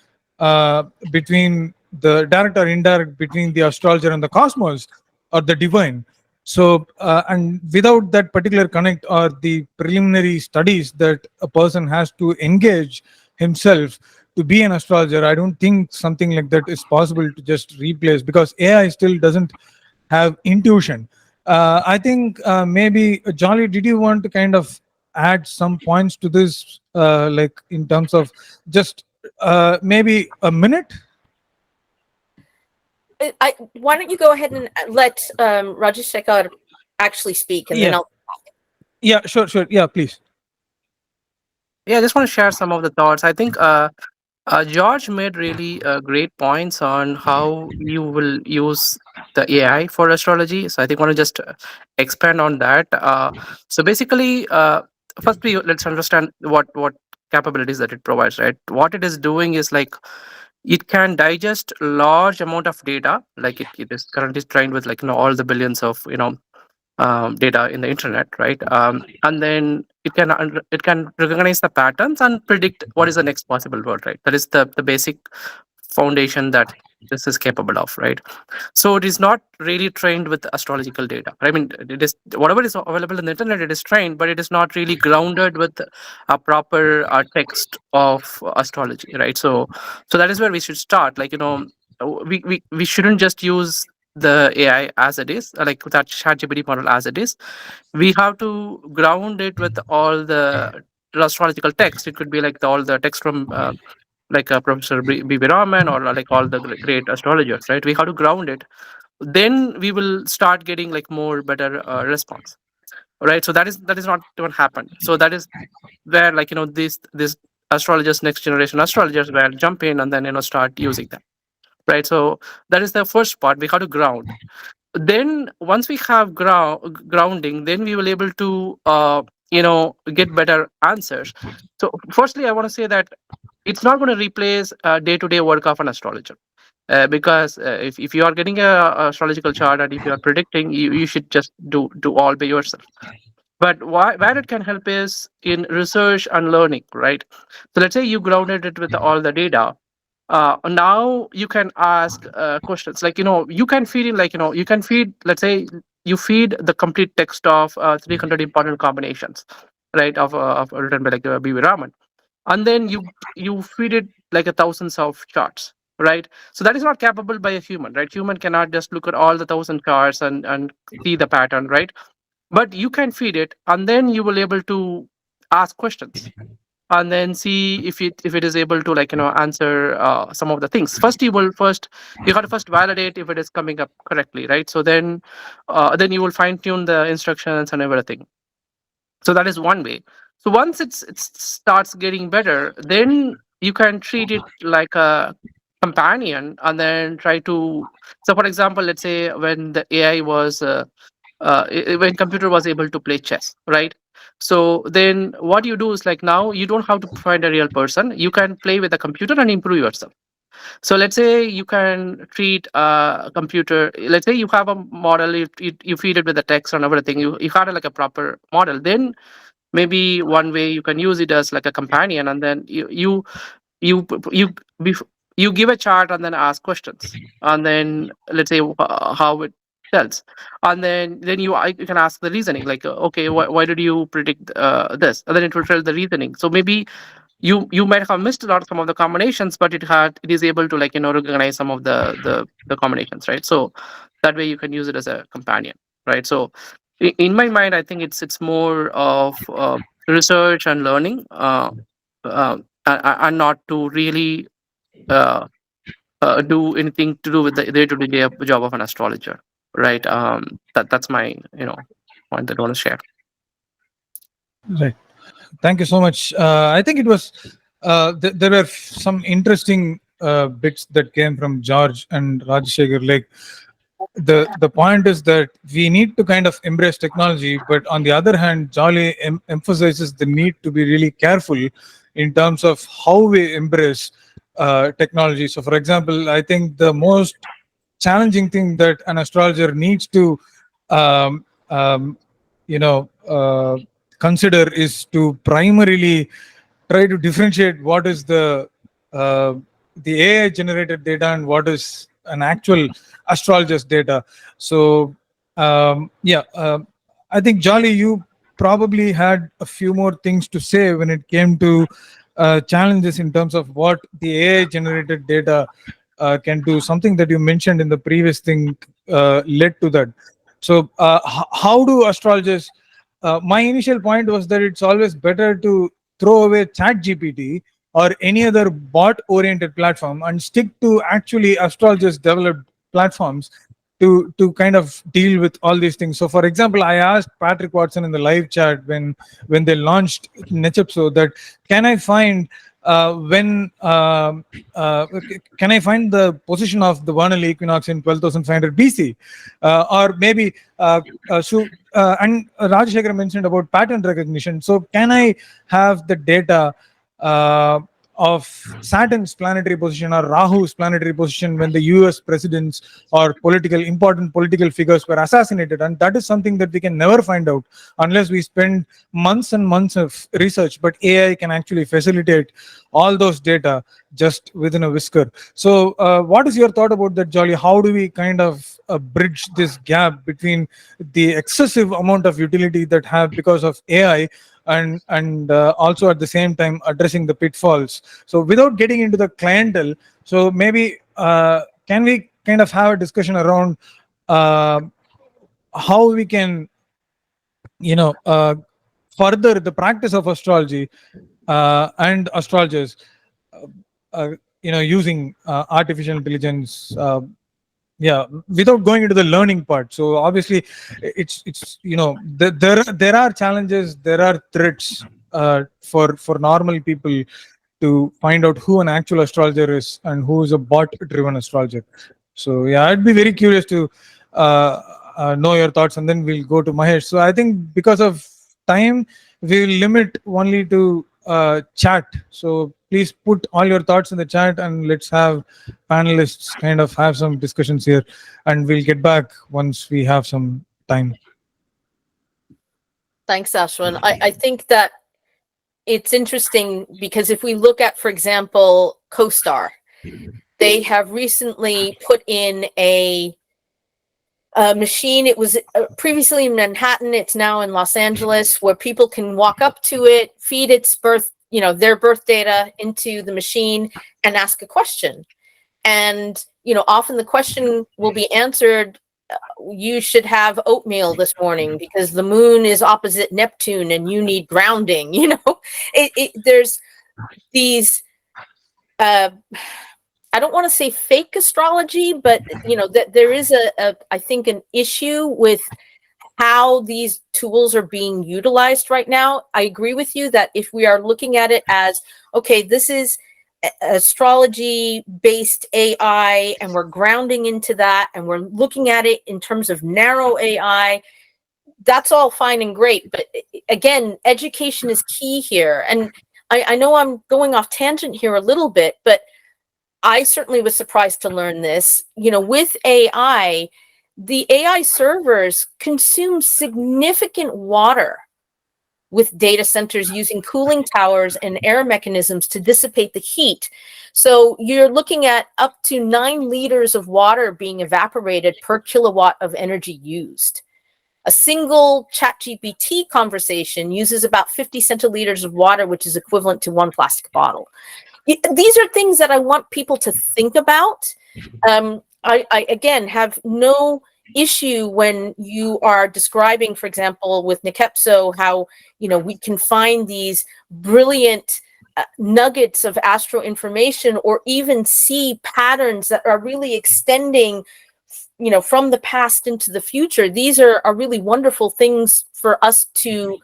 between the direct or indirect between the astrologer and the cosmos. or the divine. So, and without that particular connect or the preliminary studies that a person has to engage himself to be an astrologer, I don't think something like that is possible to just replace, because AI still doesn't have intuition. I think maybe Jolly, did you want to kind of add some points to this, like in terms of just maybe a minute? Why don't you go ahead and let Rajesh Shekhar actually speak, and then Yeah. I'll. Yeah, sure. Yeah, please. Yeah, I just want to share some of the thoughts. I think George made really great points on how you will use the AI for astrology. So I think I want to just expand on that. So basically, first let's understand what capabilities that it provides. Right, what it is doing is like it can digest large amount of data. Like it is currently trained with like all the billions of data in the internet, right? And then it can recognize the patterns and predict what is the next possible world, right? That is the basic foundation that this is capable of, right? So it is not really trained with astrological data. I mean, it is whatever is available in the internet. It is trained, but it is not really grounded with a proper text of astrology, right? So that is where we should start. Like we shouldn't just use the AI as it is, like that ChatGPT model as it is. We have to ground it with all the astrological text. It could be like all the text from like Professor B.B. Raman or like all the great astrologers, right? We have to ground it. Then we will start getting like more better response, right? So that is not what happened. So that is where like this astrologers, next generation astrologers, will jump in and then start using them, right? So that is the first part. We have to ground. Then once we have grounding, then we will able to get better answers. So firstly, I want to say that it's not going to replace day-to-day work of an astrologer, because if you are getting a astrological chart and if you are predicting, you should just do all by yourself. But where it can help is in research and learning, right? So let's say you grounded it with all the data. Now you can ask questions like you can feed in, like you can feed, let's say you feed the complete text of 300 important combinations, right, of written by like B.V. Raman, and then you feed it like thousands of charts, right? So that is not capable by a human, right? Human cannot just look at all the 1,000 charts and see the pattern, right? But you can feed it, and then you will able to ask questions and then see if it is able to like answer some of the things. You have to first validate if it is coming up correctly, right? So then you will fine tune the instructions and everything. So that is one way. So once it starts getting better, then you can treat it like a companion and then try to. So for example, let's say when the AI was when computer was able to play chess, right? So then what you do is like now you don't have to find a real person. You can play with a computer and improve yourself. So let's say you can treat a computer. Let's say you have a model. You feed it with the text and everything. You had like a proper model. Then maybe one way you can use it as like a companion, and then you you bef- you give a chart and then ask questions, and then let's say how it tells, and then you can ask the reasoning, like okay, why did you predict this, and then it will tell the reasoning. So maybe you might have missed a lot of some of the combinations, but it is able to like recognize some of the combinations, right? So that way you can use it as a companion, right? So in my mind, I think it's more of research and learning, and not to really do anything to do with the day-to-day job of an astrologer, right? That's my point that I want to share. Right. Thank you so much. I think it was there were some interesting bits that came from George and Rajshekhar. Like the point is that we need to kind of embrace technology, but on the other hand, Jolly emphasizes the need to be really careful in terms of how we embrace technology. So, for example, I think the most challenging thing that an astrologer needs to um, um, consider is to primarily try to differentiate what is the AI generated data and what is an actual astrologer's data. So Yeah, I think Jolly, you probably had a few more things to say when it came to challenges in terms of what the AI generated data can do. Something that you mentioned in the previous thing led to that. So, how do astrologers? My initial point was that it's always better to throw away Chat GPT or any other bot-oriented platform and stick to actually astrologers developed platforms to kind of deal with all these things. So, for example, I asked Patrick Watson in the live chat when they launched Nechepso that can I find can I find the position of the vernal equinox in 12,500 BC, or maybe and Rajశేఖర్ mentioned about pattern recognition. So, can I have the data of Saturn's planetary position or Rahu's planetary position when the US presidents or important political figures were assassinated? And that is something that we can never find out unless we spend months and months of research. But AI can actually facilitate all those data just within a whisker. So what is your thought about that, Jolly? How do we kind of bridge this gap between the excessive amount of utility that have because of AI and also at the same time addressing the pitfalls? So without getting into the clientele, so maybe can we kind of have a discussion around how we can further the practice of astrology and astrologers using artificial intelligence, without going into the learning part. So obviously it's there are challenges, there are threats for normal people to find out who an actual astrologer is and who is a bot driven astrologer. So yeah, I'd be very curious to know your thoughts, and then we'll go to Mahesh. So I think because of time, we'll limit only to chat. So please put all your thoughts in the chat, and let's have panelists kind of have some discussions here, and we'll get back once we have some time. Thanks, Ashwin. I think that it's interesting because if we look at, for example, CoStar, they have recently put in a machine. It was previously in Manhattan. It's now in Los Angeles, where people can walk up to it, feed its their birth data into the machine and ask a question. And, often the question will be answered, you should have oatmeal this morning because the moon is opposite Neptune and you need grounding. There's these, I don't want to say fake astrology, but that there is I think an issue with how these tools are being utilized right now. I agree with you that if we are looking at it as, okay, this is astrology based AI and we're grounding into that and we're looking at it in terms of narrow AI, that's all fine and great. But again, education is key here. And I know I'm going off tangent here a little bit, but I certainly was surprised to learn this. With AI, the AI servers consume significant water with data centers using cooling towers and air mechanisms to dissipate the heat. So you're looking at up to 9 liters of water being evaporated per kilowatt of energy used. A single ChatGPT conversation uses about 50 centiliters of water, which is equivalent to 1 plastic bottle. These are things that I want people to think about. I again have no issue when you are describing, for example, with Nechepso, how we can find these brilliant nuggets of astro information, or even see patterns that are really extending, from the past into the future. These are really wonderful things for us to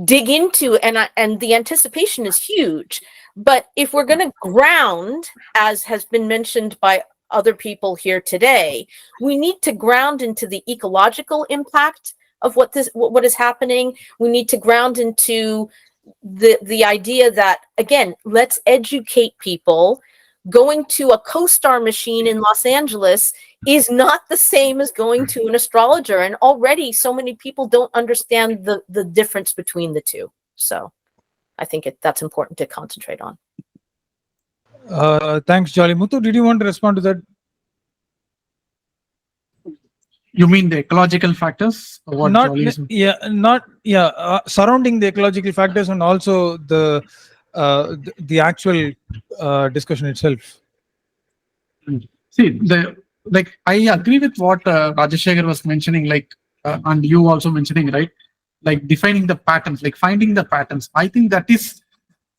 dig into, and the anticipation is huge. But if we're going to ground, as has been mentioned by other people here today, we need to ground into the ecological impact of what is happening. We need to ground into the idea that, again, let's educate people. Going to a CoStar machine in Los Angeles is not the same as going to an astrologer, and already so many people don't understand the difference between the two. So I think that's important to concentrate on. Thanks, Jolly. Muthu, did you want to respond to that? You mean the ecological factors? Or what not Jolly is- surrounding the ecological factors and also the actual discussion itself. See, I agree with what Rajashekar was mentioning, and you also mentioning, right? Like defining the patterns, like finding the patterns. I think that is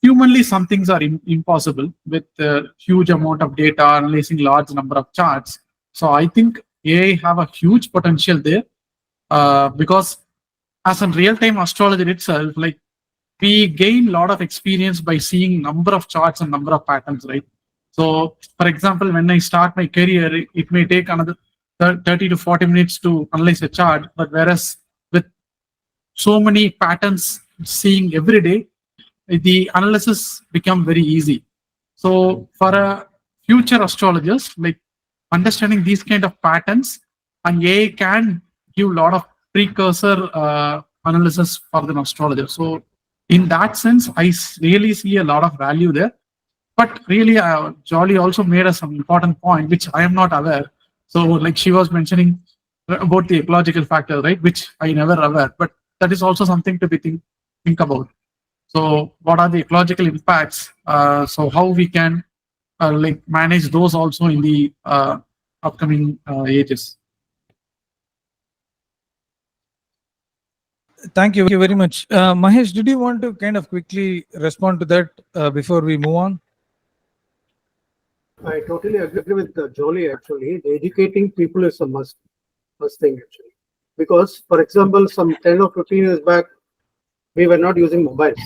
humanly some things are impossible with huge amount of data, analyzing large number of charts. So I think AI have a huge potential there because as a real-time astrologer itself, like we gain a lot of experience by seeing number of charts and number of patterns, right? So, for example, when I start my career, it may take another 30 to 40 minutes to analyze a chart, but whereas with so many patterns seeing every day, the analysis become very easy. So, for a future astrologers, like understanding these kind of patterns, and AI can give a lot of precursor analysis for the astrologer. So, in that sense, I really see a lot of value there. But really, Jolly also made us some important point, which I am not aware. So, like she was mentioning about the ecological factor, right? Which I never aware, but that is also something to be think about. So, what are the ecological impacts? So, how we can like manage those also in the upcoming ages. Thank you very much. Mahesh, did you want to kind of quickly respond to that before we move on? I totally agree with Jolie. Actually, educating people is a first thing actually, because for example, some 10 or 15 years back, we were not using mobiles.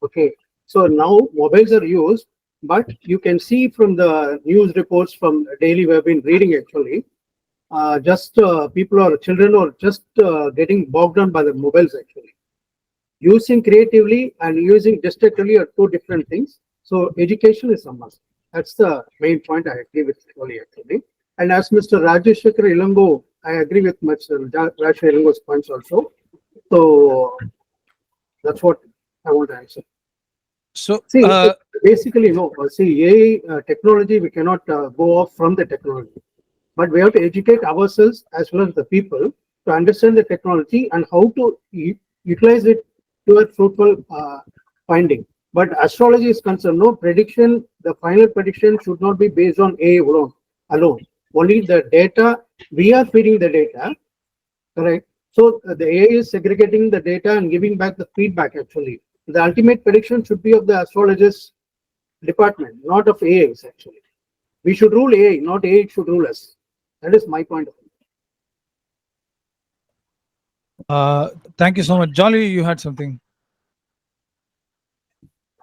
Okay, so now mobiles are used, but you can see from the news reports from daily we have been reading actually, people or children are just getting bogged down by the mobiles actually. Using creatively and using destructively are two different things. So education is a must. That's the main point. I agree with Oli actually. And as Mr. Rajeshekar Elango, I agree with Mr. Rajeshekar Elango's points also. So that's what I want to answer. So see, basically, no. See, AI technology, we cannot go off from the technology, but we have to educate ourselves as well as the people to understand the technology and how to utilize it to a fruitful finding. But astrology is concerned, no prediction, the final prediction should not be based on AI alone. Only the data, we are feeding the data, correct? So the AI is segregating the data and giving back the feedback actually. The ultimate prediction should be of the astrologist department, not of AIs actually. We should rule AI, not AI should rule us. That is my point of view. Thank you so much. Jolly, you had something.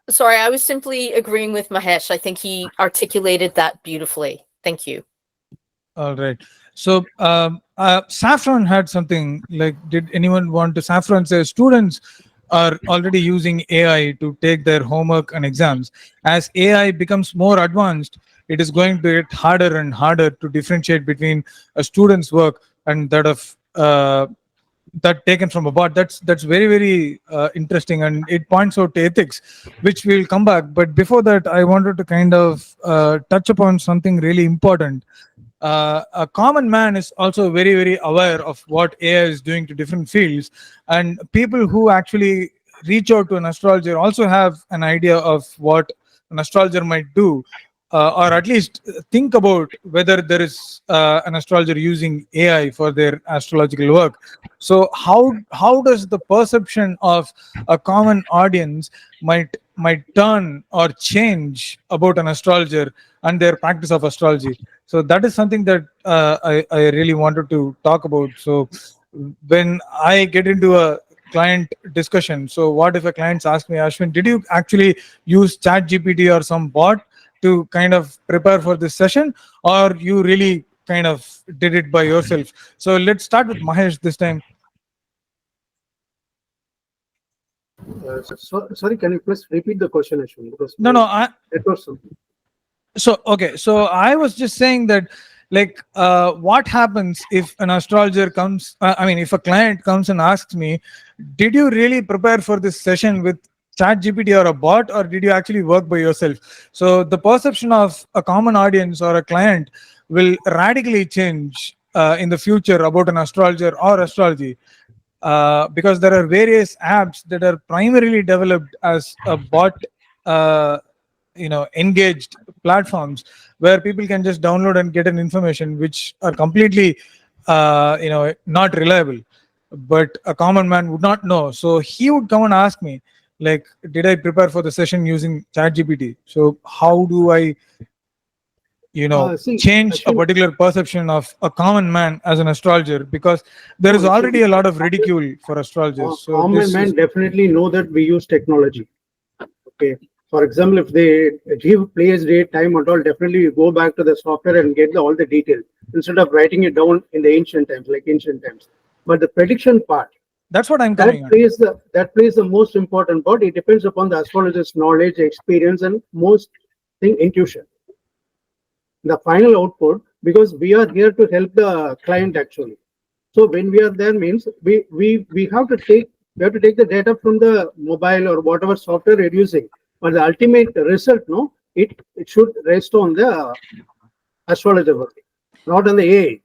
Sorry, I was simply agreeing with Mahesh. I think he articulated that beautifully. Thank you. All right. So Saffron had something like, did anyone want to? Saffron says students are already using AI to take their homework and exams. As AI becomes more advanced, it is going to get harder and harder to differentiate between a student's work and that of that taken from a bot. That's very interesting, and it points out to ethics, which we'll come back. But before that, I wanted to kind of touch upon something really important. A common man is also very aware of what AI is doing to different fields, and people who actually reach out to an astrologer also have an idea of what an astrologer might do, or at least think about whether there is an astrologer using AI for their astrological work. So how does the perception of a common audience might turn or change about an astrologer and their practice of astrology? So that is something that I really wanted to talk about. So when I get into a client discussion, so what if a client asks me, Ashwin, did you actually use ChatGPT or some bot to kind of prepare for this session, or you really kind of did it by yourself? So let's start with Mahesh this time. Sorry, can you please repeat the question, Ashwin? Because it was something. So okay, so I was just saying that, like, what happens if an astrologer comes? If a client comes and asks me, "Did you really prepare for this session with ChatGPT or a bot, or did you actually work by yourself?" So the perception of a common audience or a client will radically change in the future about an astrologer or astrology, because there are various apps that are primarily developed as a bot engaged platforms where people can just download and get an information which are completely not reliable, but a common man would not know. So he would come and ask me, like, did I prepare for the session using ChatGPT? So how do I change a particular perception of a common man as an astrologer, because there is already a lot of ridicule for astrologers. So common man definitely know that we use technology. Okay. For example, if they give place, date, time and all, definitely you go back to the software and get all the details instead of writing it down in the ancient times. But the prediction part, that's what I'm that coming on. plays the most important part. It depends upon the astrologer's knowledge, experience, and most thing intuition. The final output, because we are here to help the client actually. So when we are there means we have to take the data from the mobile or whatever software we're using. But the ultimate result, it should rest on the astrologer work, not on the AI.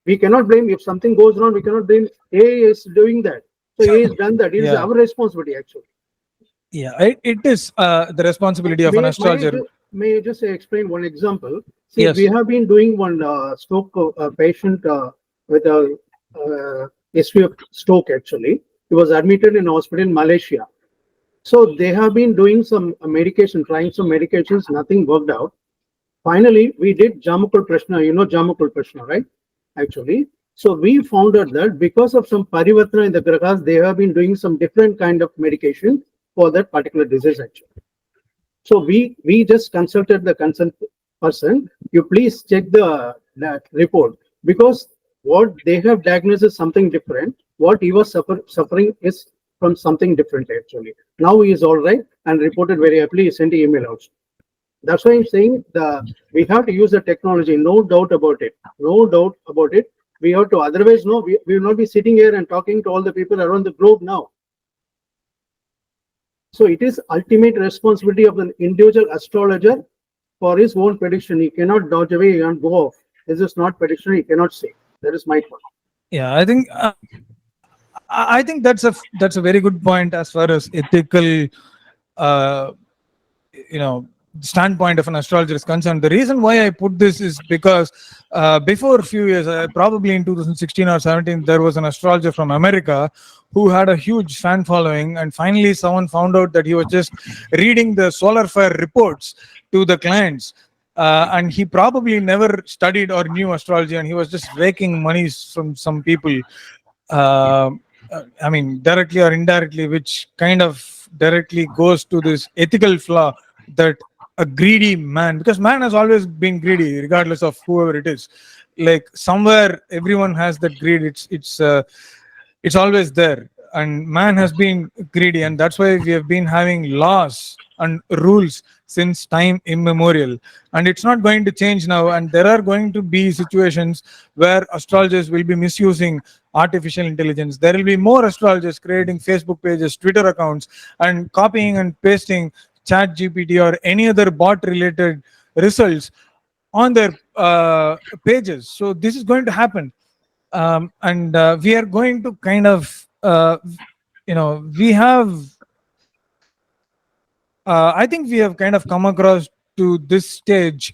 We cannot blame if something goes wrong. We cannot blame AI is doing that. So AI has done that. It is our responsibility actually. Yeah, it is the responsibility of an astrologer. May I just explain one example? See, Yes. we have been doing one stroke patient with a history of stroke actually. He was admitted in a hospital in Malaysia. So they have been doing some medication, trying some medications, nothing worked out. Finally, we did Jamakul Prashna. You know Jamakul Prashna, right? Actually. So we found out that because of some parivartana in the grahas, they have been doing some different kind of medication for that particular disease actually. So we just consulted the concerned person. You please check that report, because what they have diagnosed is something different. What he was suffering is from something different actually. Now he is all right and reported very happily. He sent an email out. That's why I'm saying we have to use the technology. No doubt about it. No doubt about it. We have to. Otherwise, no, we will not be sitting here and talking to all the people around the globe now. So it is ultimate responsibility of an individual astrologer for his own prediction. He cannot dodge away and go off. This is not prediction. He cannot say. That is my point. Yeah, I think that's a very good point as far as ethical, standpoint of an astrologer is concerned. The reason why I put this is because before a few years, probably in 2016 or 17, there was an astrologer from America who had a huge fan following, and finally someone found out that he was just reading the solar flare reports to the clients, and he probably never studied or knew astrology, and he was just raking monies from some people, I mean, directly or indirectly, which kind of directly goes to this ethical flaw that a greedy man, because man has always been greedy regardless of whoever it is, like somewhere everyone has that greed. It's always there, and man has been greedy, and that's why we have been having laws and rules since time immemorial, and it's not going to change now. And there are going to be situations where astrologers will be misusing artificial intelligence. There will be more astrologers creating Facebook pages, Twitter accounts, and copying and pasting ChatGPT or any other bot related results on their pages. So this is going to happen, and we are going to kind of we have I think we have kind of come across to this stage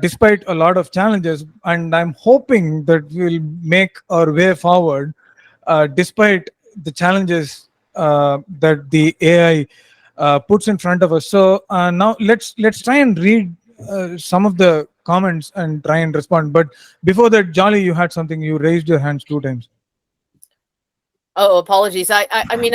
despite a lot of challenges, and I'm hoping that we'll make our way forward despite the challenges that the AI puts in front of us. So now let's try and read some of the comments and try and respond. But before that, Jolly, you had something. You raised your hands 2 times. Oh, apologies. I mean,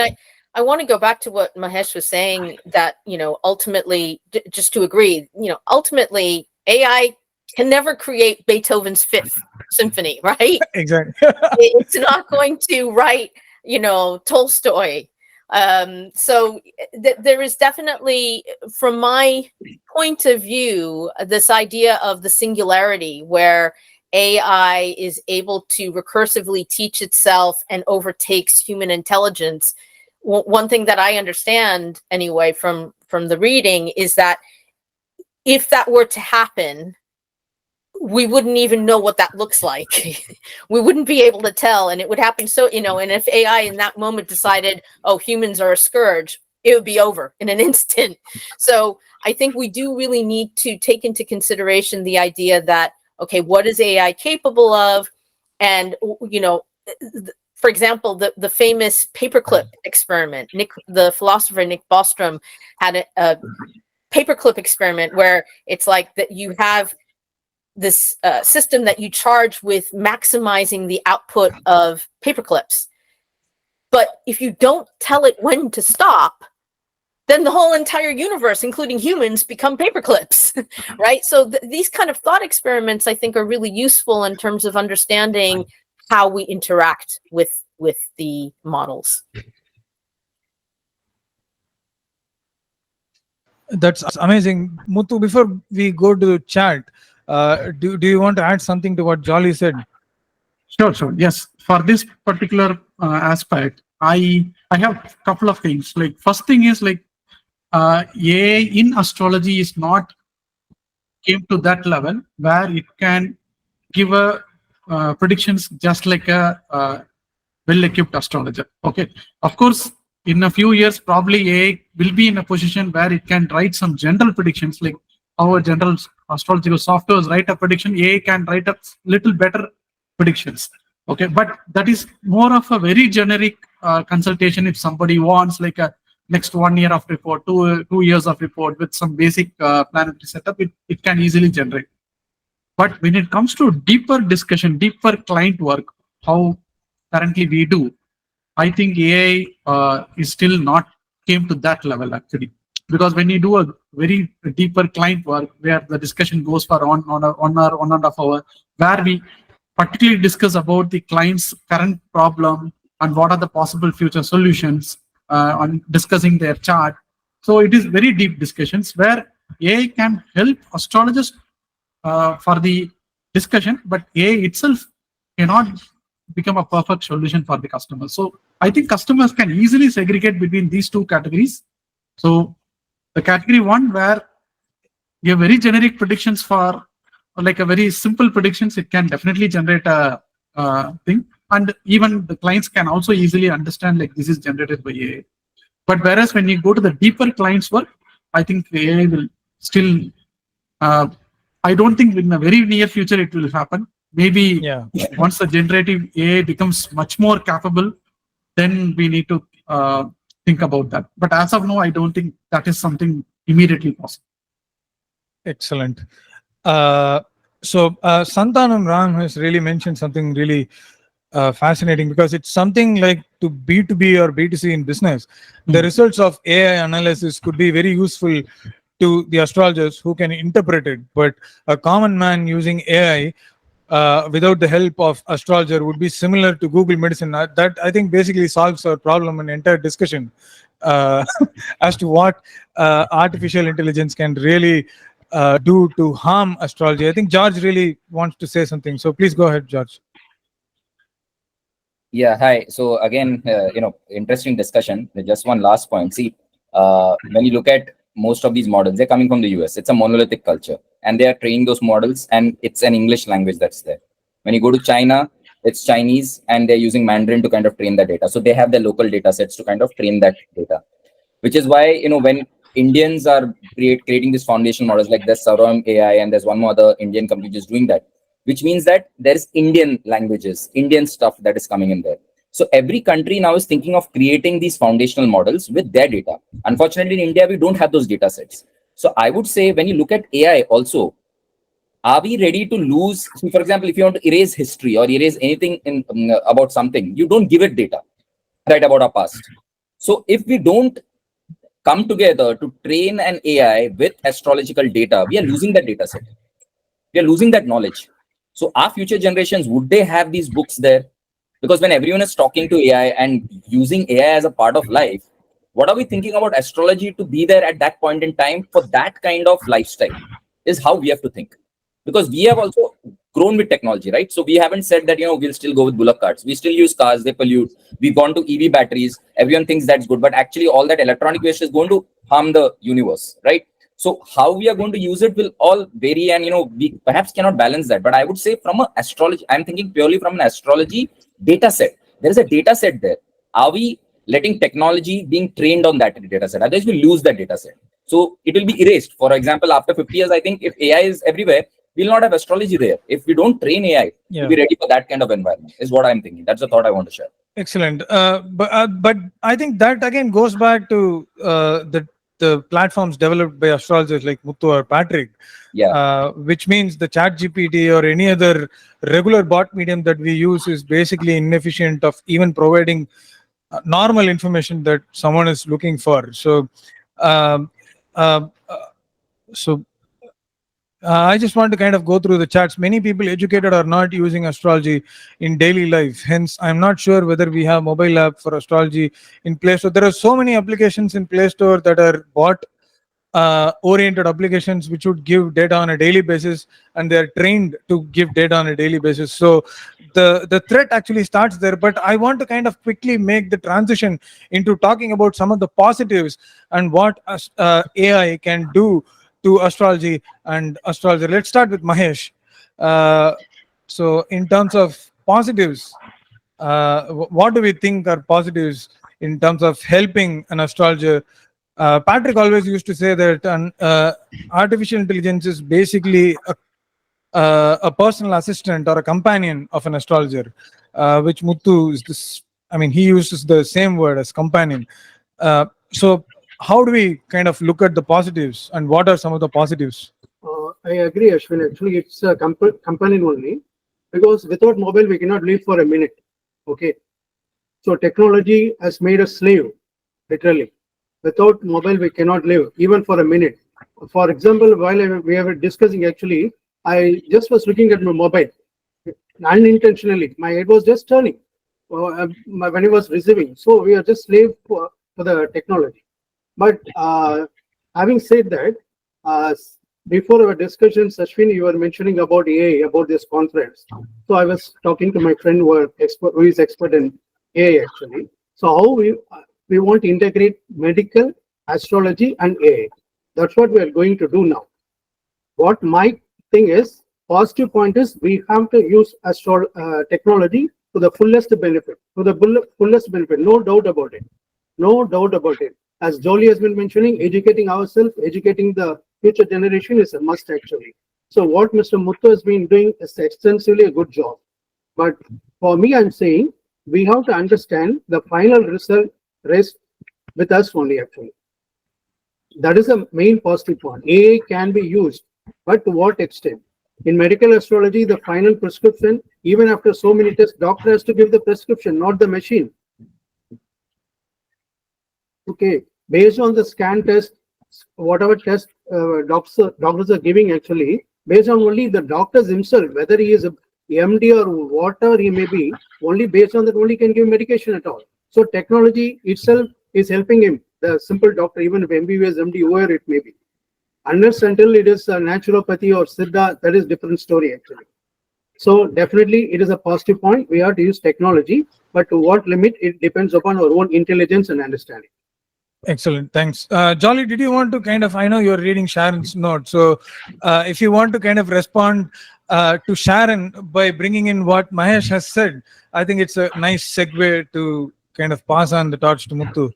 I want to go back to what Mahesh was saying, that, ultimately, just to agree, ultimately AI can never create Beethoven's Fifth Symphony, right? Exactly. It's not going to write, Tolstoy. So there is definitely, from my point of view, this idea of the singularity where AI is able to recursively teach itself and overtakes human intelligence. One thing that I understand anyway from the reading is that if that were to happen, we wouldn't even know what that looks like. We wouldn't be able to tell, and it would happen. So, and if AI in that moment decided, oh, humans are a scourge, it would be over in an instant. So I think we do really need to take into consideration the idea that, okay, what is AI capable of? And, for example, the famous paperclip experiment, the philosopher Nick Bostrom had a paperclip experiment where it's like that you have this system that you charge with maximizing the output of paperclips. But if you don't tell it when to stop, then the whole entire universe, including humans, become paperclips, right? So these kind of thought experiments, I think, are really useful in terms of understanding how we interact with the models. That's amazing. Muthu, before we go to the chat, do you want to add something to what Jolly said? Sure. Yes. For this particular aspect, I have a couple of things. Like, first thing is like AI in astrology is not came to that level where it can give a predictions just like a well-equipped astrologer. Okay. Of course, in a few years, probably AI will be in a position where it can write some general predictions, like our general astrological softwares write a prediction. AI can write a little better predictions. Okay, but that is more of a very generic consultation. If somebody wants like a next 1 year of report, 2 years of report with some basic planetary setup, it can easily generate. But when it comes to deeper discussion, deeper client work, how currently we do, I think AI is still not came to that level actually. Because when you do a very deeper client work where the discussion goes for 1 hour, 1.5 hours, where we particularly discuss about the client's current problem and what are the possible future solutions on discussing their chart. So it is very deep discussions where AI can help astrologers for the discussion, but AI itself cannot become a perfect solution for the customer. So I think customers can easily segregate between these two categories. So the category 1 where you have very generic predictions for like a very simple predictions, it can definitely generate a thing. And even the clients can also easily understand like this is generated by AI. But whereas when you go to the deeper clients work, I think AI will still, I don't think in a very near future it will happen. Maybe once the generative AI becomes much more capable, then we need to think about that. But as of now, I don't think that is something immediately possible. Excellent. So Santanam Ram has really mentioned something really fascinating, because it's something like to B2B or B2C in business. The results of AI analysis could be very useful to the astrologers who can interpret it, but a common man using AI without the help of astrologer would be similar to Google Medicine. That I think basically solves our problem and entire discussion as to what artificial intelligence can really do to harm astrology. I think George really wants to say something, so please go ahead, George. Yeah, hi. So again, interesting discussion. Just one last point. See, when you look at most of these models, they're coming from the US. It's a monolithic culture, and they are training those models, and it's an English language that's there. When you go to China, it's Chinese, and they're using Mandarin to kind of train the data. So they have their local data sets to kind of train that data, which is why, when Indians are creating these foundation models, like there's Sauram AI, and there's one more other Indian company just doing that, which means that there's Indian languages, Indian stuff that is coming in there. So every country now is thinking of creating these foundational models with their data. Unfortunately, in India, we don't have those data sets. So I would say when you look at AI also, are we ready to lose? So for example, if you want to erase history or erase anything about something, you don't give it data, right, about our past. So if we don't come together to train an AI with astrological data, we are losing that data set. We are losing that knowledge. So our future generations, would they have these books there? Because when everyone is talking to AI and using AI as a part of life, what are we thinking about astrology to be there at that point in time for that kind of lifestyle is how we have to think. Because we have also grown with technology, right? So we haven't said that, we'll still go with bullock carts. We still use cars, they pollute. We've gone to EV batteries. Everyone thinks that's good, but actually all that electronic waste is going to harm the universe, right? So how we are going to use it will all vary, and we perhaps cannot balance that. But I would say from an astrology, I'm thinking purely from an astrology data set. There is a data set there. Are we letting technology being trained on that data set? Otherwise, we lose that data set. So it will be erased. For example, after 50 years, I think if AI is everywhere, we'll not have astrology there. If we don't train AI to be ready for that kind of environment, is what I'm thinking. That's the thought I want to share. Excellent. But I think that again goes back to the platforms developed by astrologers like Muthu or Patrick, which means the chat GPT or any other regular bot medium that we use is basically inefficient of even providing normal information that someone is looking for. So, um, uh, so I just want to kind of go through the charts. Many people educated are not using astrology in daily life. Hence, I'm not sure whether we have mobile app for astrology in Play Store. There are so many applications in Play Store that are bot oriented applications which would give data on a daily basis, and they're trained to give data on a daily basis. So the threat actually starts there. But I want to kind of quickly make the transition into talking about some of the positives and what AI can do to astrology and astrologer. Let's start with Mahesh. So in terms of positives, what do we think are positives in terms of helping an astrologer? Patrick always used to say that artificial intelligence is basically a personal assistant or a companion of an astrologer, which Muthu is this. I mean, he uses the same word as companion. So how do we kind of look at the positives, and what are some of the positives? I agree, Ashwin. Actually, it's a companion only, because without mobile, we cannot live for a minute. Okay. So technology has made us slave, literally. Without mobile, we cannot live even for a minute. For example, while we were discussing, actually, I just was looking at my mobile unintentionally. My head was just turning when I was receiving. So we are just slave for the technology. But having said that, before our discussion, Ashwin, you were mentioning about AI, about this conference. So I was talking to my friend who is expert in AI, actually. So how we want to integrate medical, astrology, and AI. That's what we are going to do now. What my thing is, positive point is we have to use technology to the fullest benefit. No doubt about it. No doubt about it. As Jolie has been mentioning, educating ourselves, educating the future generation is a must, actually. So what Mr. Muthu has been doing is extensively a good job. But for me, I'm saying we have to understand the final result rests with us only, actually. That is the main positive point. AI can be used, but to what extent? In medical astrology, the final prescription, even after so many tests, doctor has to give the prescription, not the machine. Okay, based on the scan test, whatever test doctors are giving, actually, based on only the doctors himself, whether he is a MD or whatever he may be, only based on that only can give medication at all. So technology itself is helping him, the simple doctor, even if MBBS, MD, whoever it may be. Unless until it is a naturopathy or Siddha, that is different story, actually. So definitely it is a positive point. We have to use technology, but to what limit, it depends upon our own intelligence and understanding. Excellent, thanks. Jolly, did you want to kind of, I know you're reading Sharon's note, so if you want to kind of respond to Sharon by bringing in what Mahesh has said, I think it's a nice segue to kind of pass on the torch to Muthu.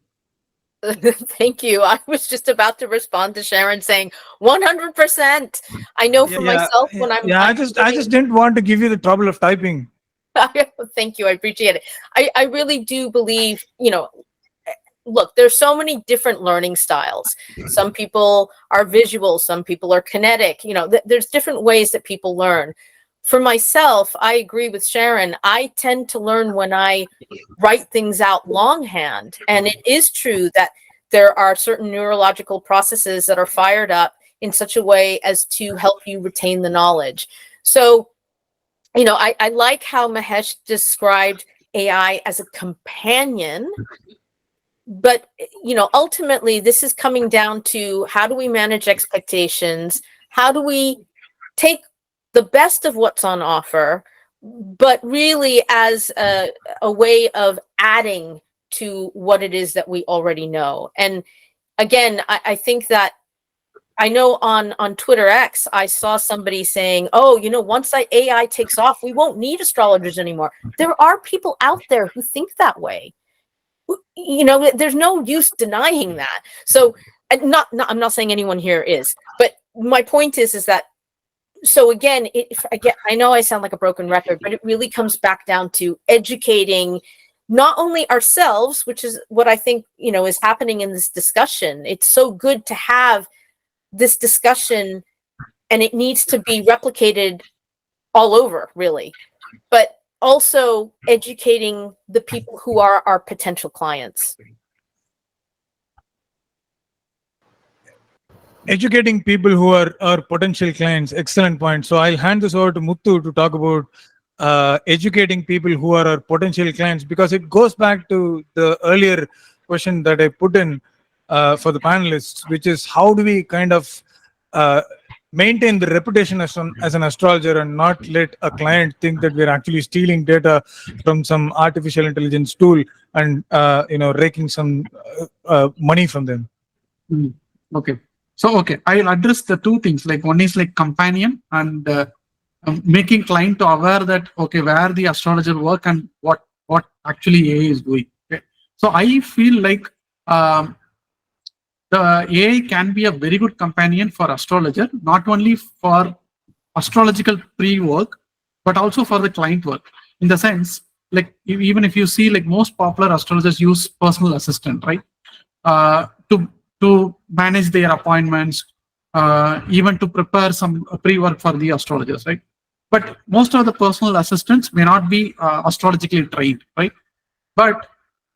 Thank you. I was just about to respond to Sharon saying 100%. I know for myself when I'm I just didn't want to give you the trouble of typing. Thank you. I appreciate it. I really do believe, look, there's so many different learning styles. Some people are visual, some people are kinetic. There's different ways that people learn. For myself, I agree with Sharon. I tend to learn when I write things out longhand. And it is true that there are certain neurological processes that are fired up in such a way as to help you retain the knowledge. So, I like how Mahesh described AI as a companion. But, ultimately, this is coming down to how do we manage expectations? How do we take the best of what's on offer, but really as a way of adding to what it is that we already know? And again, I think that I know on Twitter X, I saw somebody saying, "Oh, once AI takes off, we won't need astrologers anymore." There are people out there who think that way. There's no use denying that. So, I'm not saying anyone here is, but my point is that. So again, I know I sound like a broken record, but it really comes back down to educating not only ourselves, which is what I think is happening in this discussion. It's so good to have this discussion, and it needs to be replicated all over, really, but also educating the people who are our potential clients. Educating people who are our potential clients, excellent point. So I'll hand this over to Muthu to talk about educating people who are our potential clients, because it goes back to the earlier question that I put in for the panelists, which is how do we kind of maintain the reputation as an astrologer and not let a client think that we're actually stealing data from some artificial intelligence tool and raking some money from them. Okay. So, I'll address the two things. Like one is like companion and making client to aware that, okay, where the astrologer work and what actually AI is doing. Okay. So I feel like the AI can be a very good companion for astrologer, not only for astrological pre-work, but also for the client work. In the sense, like even if you see, like most popular astrologers use personal assistant, right? To manage their appointments, even to prepare some pre-work for the astrologers, right? But most of the personal assistants may not be astrologically trained, right? But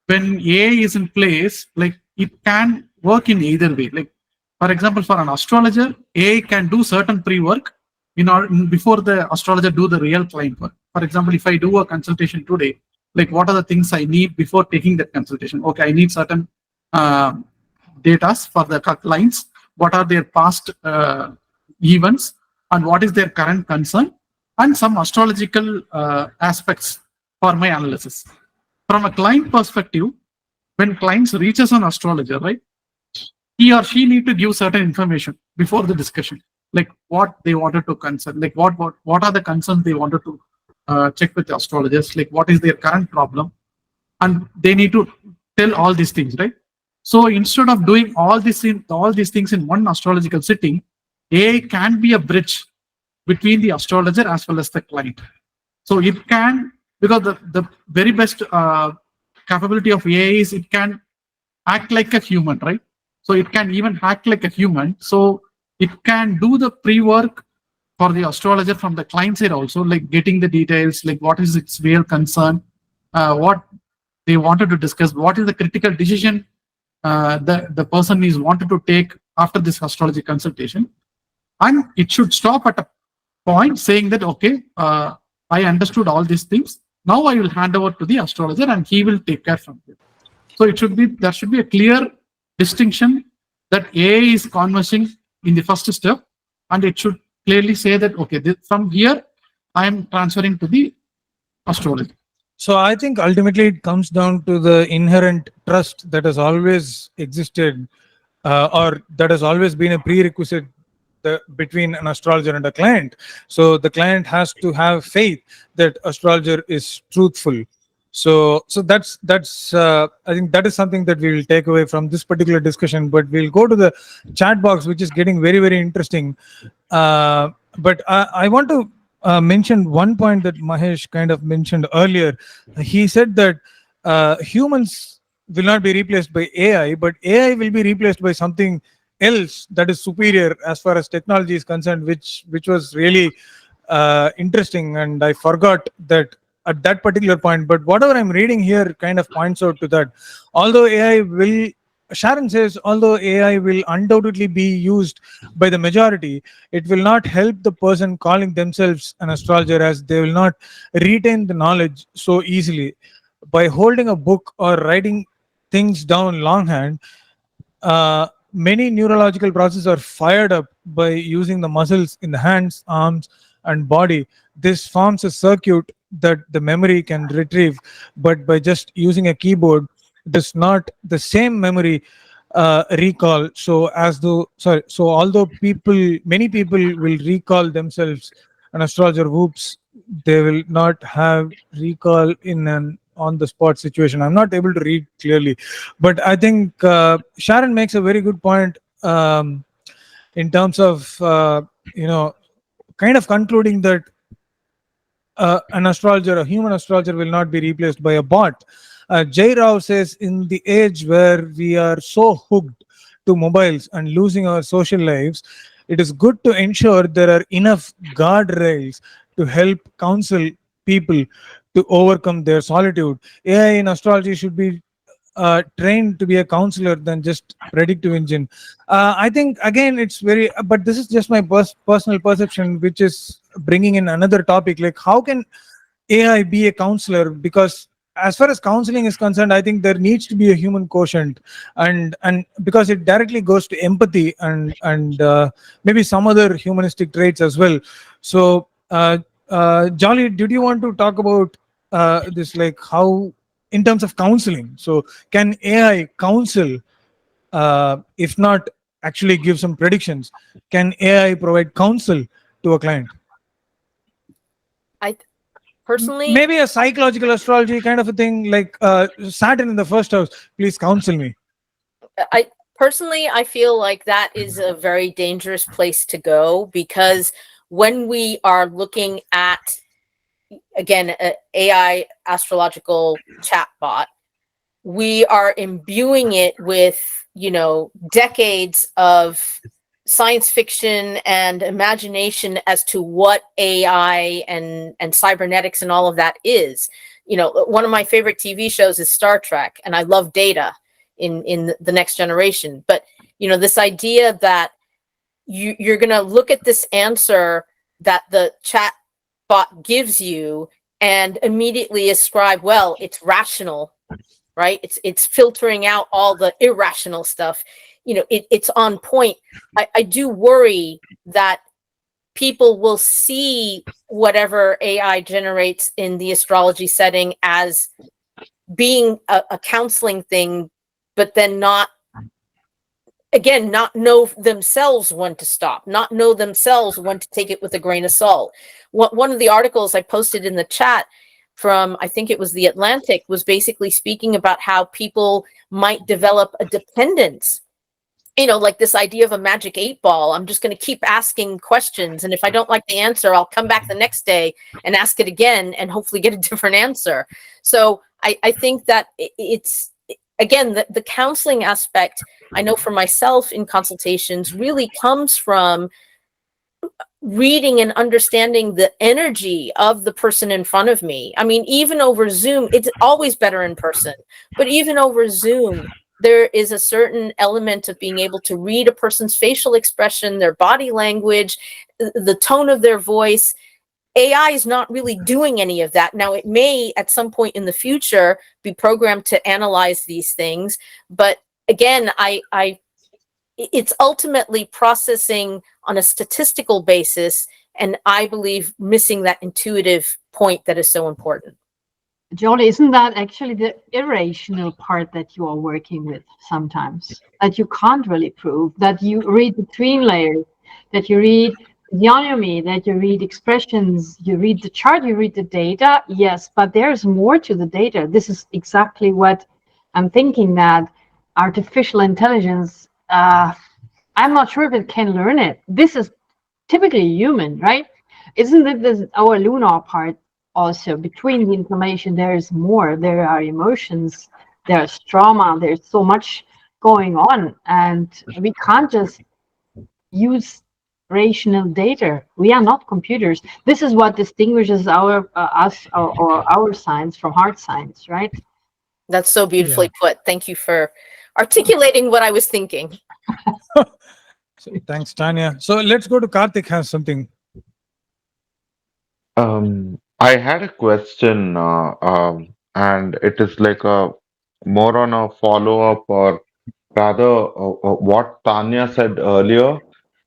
when AI is in place, like it can work in either way. Like, for example, for an astrologer, AI can do certain pre-work before the astrologer do the real client work. For example, if I do a consultation today, like what are the things I need before taking that consultation? Okay, I need certain data for the clients, what are their past events, and what is their current concern, and some astrological aspects for my analysis. From a client perspective, when clients reaches an astrologer, right, he or she need to give certain information before the discussion, like what they wanted to concern, like what are the concerns they wanted to check with the astrologers, like what is their current problem, and they need to tell all these things, right? So instead of doing all these things in one astrological sitting, AI can be a bridge between the astrologer as well as the client. So it can, because the very best capability of AI is it can act like a human, right? So it can even act like a human. So it can do the pre-work for the astrologer from the client side also, like getting the details, like what is its real concern, what they wanted to discuss, what is the critical decision the person is wanted to take after this astrology consultation. And it should stop at a point saying that, okay, I understood all these things. Now I will hand over to the astrologer and he will take care from it. So there should be a clear distinction that AI is conversing in the first step, and it should clearly say that, okay, from here, I am transferring to the astrologer. So I think ultimately it comes down to the inherent trust that has always existed or that has always been a prerequisite between an astrologer and a client. So the client has to have faith that astrologer is truthful. So that's I think that is something that we will take away from this particular discussion. But we'll go to the chat box, which is getting very, very interesting. But I want to mention one point that Mahesh kind of mentioned earlier. He said that humans will not be replaced by AI, but AI will be replaced by something else that is superior as far as technology is concerned, which was really interesting. And I forgot that at that particular point, but whatever I'm reading here kind of points out to that. Although AI will, Sharon says, although AI will undoubtedly be used by the majority, it will not help the person calling themselves an astrologer, as they will not retain the knowledge so easily. By holding a book or writing things down longhand, many neurological processes are fired up by using the muscles in the hands, arms, and body. This forms a circuit that the memory can retrieve, but by just using a keyboard, it is not the same memory recall. So although many people will recall themselves an astrologer, whoops, they will not have recall in an on the spot situation. I'm not able to read clearly, but I think Sharon makes a very good point in terms of kind of concluding that an astrologer, a human astrologer, will not be replaced by a bot. Jay Rao says, in the age where we are so hooked to mobiles and losing our social lives, it is good to ensure there are enough guardrails to help counsel people to overcome their solitude. AI in astrology should be trained to be a counselor than just predictive engine. I think again it's very, but this is just my personal perception, which is bringing in another topic like how can AI be a counselor? Because as far as counseling is concerned, I think there needs to be a human quotient, and because it directly goes to empathy and maybe some other humanistic traits as well. So, Jolly, did you want to talk about this, like how in terms of counseling? So, can AI counsel, if not actually give some predictions? Can AI provide counsel to a client? I personally, Maybe a psychological astrology kind of a thing, like Saturn in the first house, please counsel me. I feel like that is a very dangerous place to go, because when we are looking at, again, a AI astrological chatbot, we are imbuing it with, decades of science fiction and imagination as to what AI and cybernetics and all of that is. One of my favorite TV shows is Star Trek, and I love Data in the Next Generation. But this idea that you're going to look at this answer that the chat bot gives you and immediately ascribe, well, it's rational, right? It's filtering out all the irrational stuff. It's on point. I do worry that people will see whatever AI generates in the astrology setting as being a counseling thing, but then not know themselves when to stop, not know themselves when to take it with a grain of salt. One of the articles I posted in the chat from, I think it was The Atlantic, was basically speaking about how people might develop a dependence, like this idea of a magic 8-ball. I'm just going to keep asking questions, and if I don't like the answer, I'll come back the next day and ask it again and hopefully get a different answer. So I think that it's, again, the counseling aspect, I know for myself in consultations, really comes from reading and understanding the energy of the person in front of me. I mean, even over Zoom, it's always better in person, but even over Zoom, there is a certain element of being able to read a person's facial expression, their body language, the tone of their voice. AI is not really doing any of that. Now, it may at some point in the future be programmed to analyze these things, but again, it's ultimately processing on a statistical basis, and I believe missing that intuitive point that is so important. Jolly, isn't that actually the irrational part that you are working with sometimes? That you can't really prove, that you read between layers, that you read physiognomy, that you read expressions, you read the chart, you read the data, yes, but there's more to the data. This is exactly what I'm thinking, that artificial intelligence, I'm not sure if it can learn it. This is typically human, right? Isn't it this our lunar part also? Between the information, there is more. There are emotions, there's trauma, there's so much going on, and we can't just use rational data. We are not computers. This is what distinguishes our science from hard science, right? That's so beautifully put. Thank you for articulating what I was thinking. So, thanks, Tanya. So let's go to Karthik. Has something. I had a question, and it is like a more on a follow-up, or rather, what Tanya said earlier.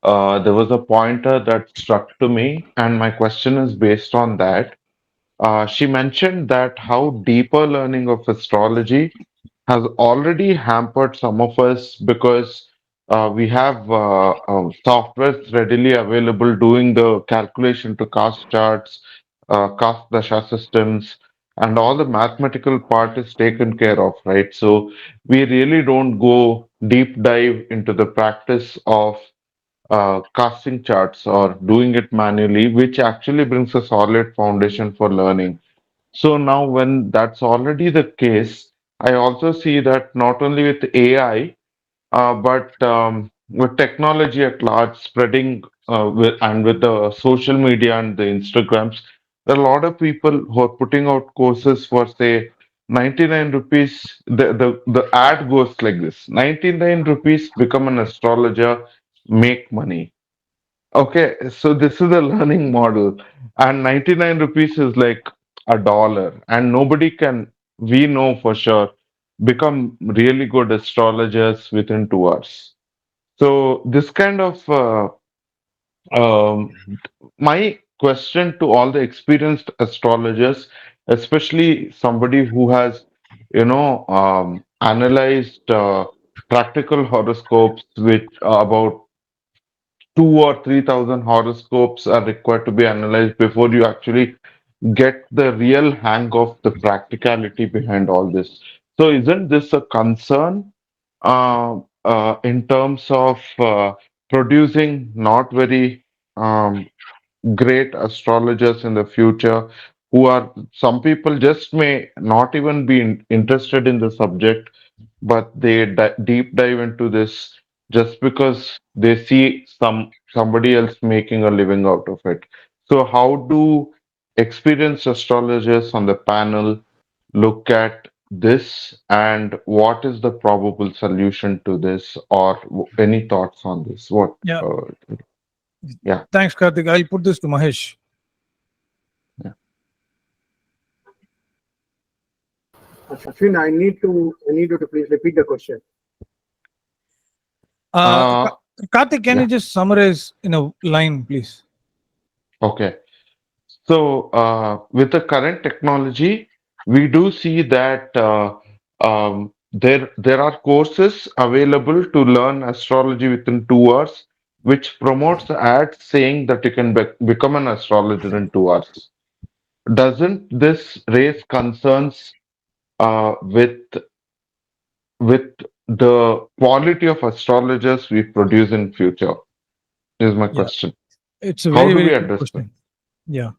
There was a pointer that struck to me, and my question is based on that. She mentioned that how deeper learning of astrology has already hampered some of us because we have softwares readily available doing the calculation to cast charts, cast dasha systems, and all the mathematical part is taken care of, right? So we really don't go deep dive into the practice of casting charts or doing it manually, which actually brings a solid foundation for learning. So now, when that's already the case, I also see that not only with AI, but with technology at large spreading and with the social media and the Instagrams, there are a lot of people who are putting out courses for, say, 99 rupees. The ad goes like this: 99 rupees, become an astrologer, make money. Okay, so this is a learning model, and 99 rupees is like $1, and nobody can, we know for sure, become really good astrologers within 2 hours. So, this kind of um, my question to all the experienced astrologers, especially somebody who has, analyzed practical horoscopes, which about 2 or 3 thousand horoscopes are required to be analyzed before you actually get the real hang of the practicality behind all this. So, isn't this a concern in terms of producing not very great astrologers in the future who are, some people just may not even be interested in the subject, but they deep dive into this just because they see somebody else making a living out of it. So how do experienced astrologers on the panel look at this, and what is the probable solution to this, or any thoughts on this? What Yeah. Yeah. Thanks, Karthik. I'll put this to Mahesh. Ashwin, I need you to please repeat the question. Uh, Karthik, can yeah. you just summarize in a line, please? Okay. So, with the current technology, we do see that there are courses available to learn astrology within 2 hours, which promotes ads saying that you can become an astrologer in 2 hours. Doesn't this raise concerns with the quality of astrologers we produce in future? Is my Yeah. question. It's a How very, do we very good address that? question. Yeah.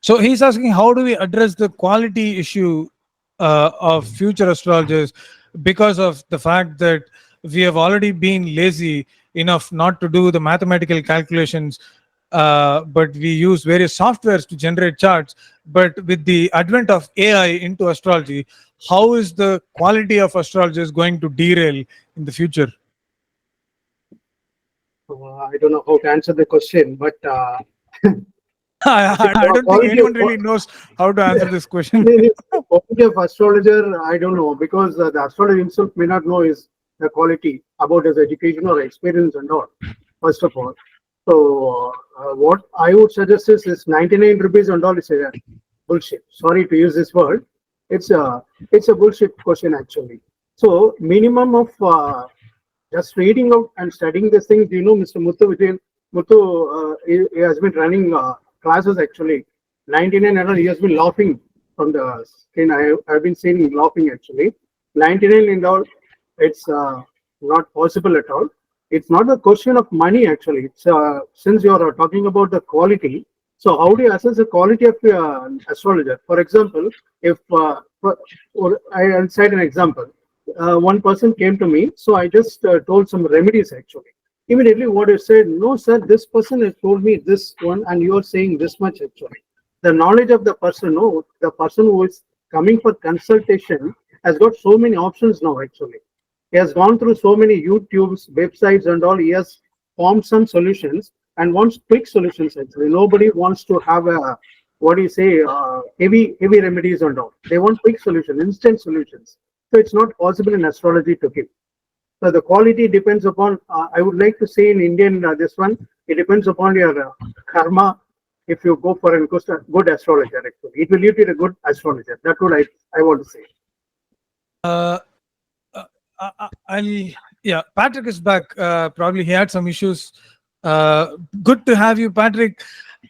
So he's asking, how do we address the quality issue of future astrologers because of the fact that we have already been lazy enough not to do the mathematical calculations, but we use various softwares to generate charts. But with the advent of AI into astrology, how is the quality of astrologers going to derail in the future? I don't know how to answer the question, but I don't think anyone really knows how to answer this question. quality of astrologer, I don't know, because the astrologer himself may not know his the quality about his education or experience and all. First of all, so what I would suggest is 99 rupees and all is a bullshit. Sorry to use this word. It's a bullshit question actually. So minimum of just reading out and studying these things, Mr. Muthu, he has been running classes actually. 99 and all, he has been laughing from the screen. I've been seeing him laughing actually. 99 and all, it's not possible at all. It's not a question of money actually. It's since you are talking about the quality. So how do you assess the quality of astrologer? For example, if I'll cite an example. One person came to me, so I just told some remedies actually. Immediately, what I said, no, sir, this person has told me this one, and you are saying this much actually. The knowledge of the person, no, the person who is coming for consultation has got so many options now actually. He has gone through so many YouTubes, websites, and all. He has formed some solutions and wants quick solutions actually. Nobody wants to have a what do you say, heavy remedies and all. They want quick solutions, instant solutions. So it's not possible in astrology to give. So the quality depends upon, I would like to say in Indian, this one, it depends upon your karma. If you go for a good astrologer, actually, it will lead to a good astrologer. That's what I want to say. Patrick is back. Probably he had some issues. Good to have you, Patrick.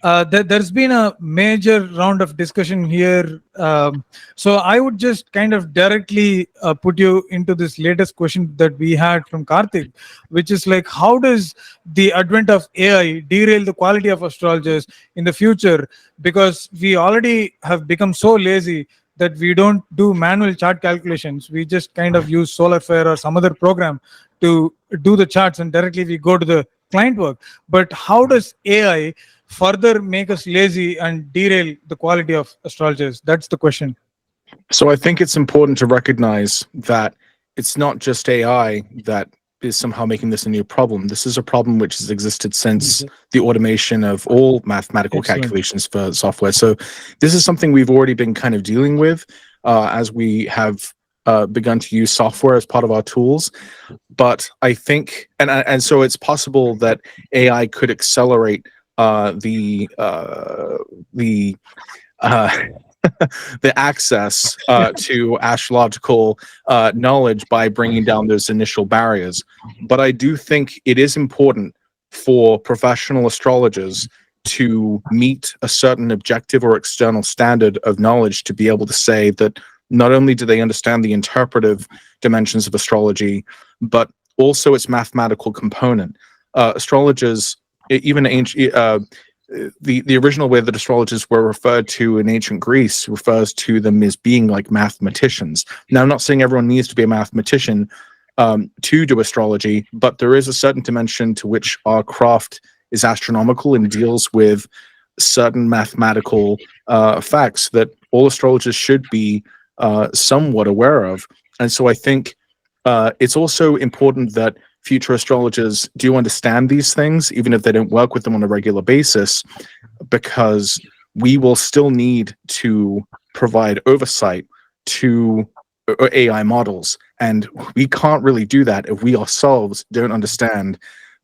There's been a major round of discussion here. So I would just kind of directly put you into this latest question that we had from Karthik, which is like, how does the advent of AI derail the quality of astrologers in the future? Because we already have become so lazy that we don't do manual chart calculations. We just kind of use SolarFare or some other program to do the charts, and directly we go to the client work. But how does AI further make us lazy and derail the quality of astrologers? That's the question. So I think it's important to recognize that it's not just AI that is somehow making this a new problem. This is a problem which has existed since the automation of all mathematical calculations for software. So this is something we've already been kind of dealing with as we have begun to use software as part of our tools. But I think, and so it's possible that AI could accelerate the access to astrological knowledge by bringing down those initial barriers. But I do think it is important for professional astrologers to meet a certain objective or external standard of knowledge to be able to say that not only do they understand the interpretive dimensions of astrology, but also its mathematical component. Astrologers, even ancient, the original way that astrologers were referred to in ancient Greece refers to them as being like mathematicians. Now, I'm not saying everyone needs to be a mathematician to do astrology, but there is a certain dimension to which our craft is astronomical and deals with certain mathematical facts that all astrologers should be somewhat aware of. And so I think it's also important that future astrologers do understand these things, even if they don't work with them on a regular basis, because we will still need to provide oversight to AI models. And we can't really do that if we ourselves don't understand,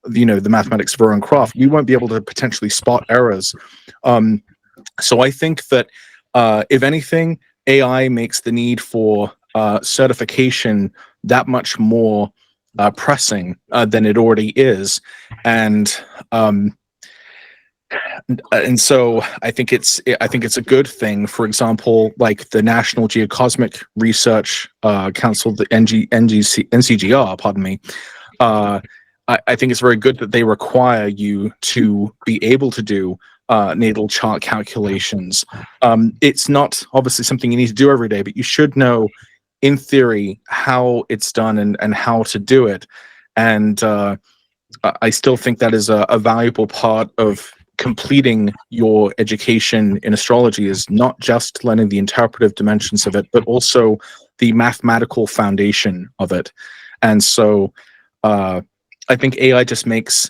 the mathematics of our own craft. We won't be able to potentially spot errors. So I think that if anything, AI makes the need for certification that much more pressing than it already is, and so I think it's a good thing. For example, like the National Geocosmic Research Council, the NCGR, pardon me. I think it's very good that they require you to be able to do natal chart calculations. It's not obviously something you need to do every day, but you should know, in theory, how it's done and how to do it. And I still think that is a valuable part of completing your education in astrology, is not just learning the interpretive dimensions of it, but also the mathematical foundation of it. And so I think AI just makes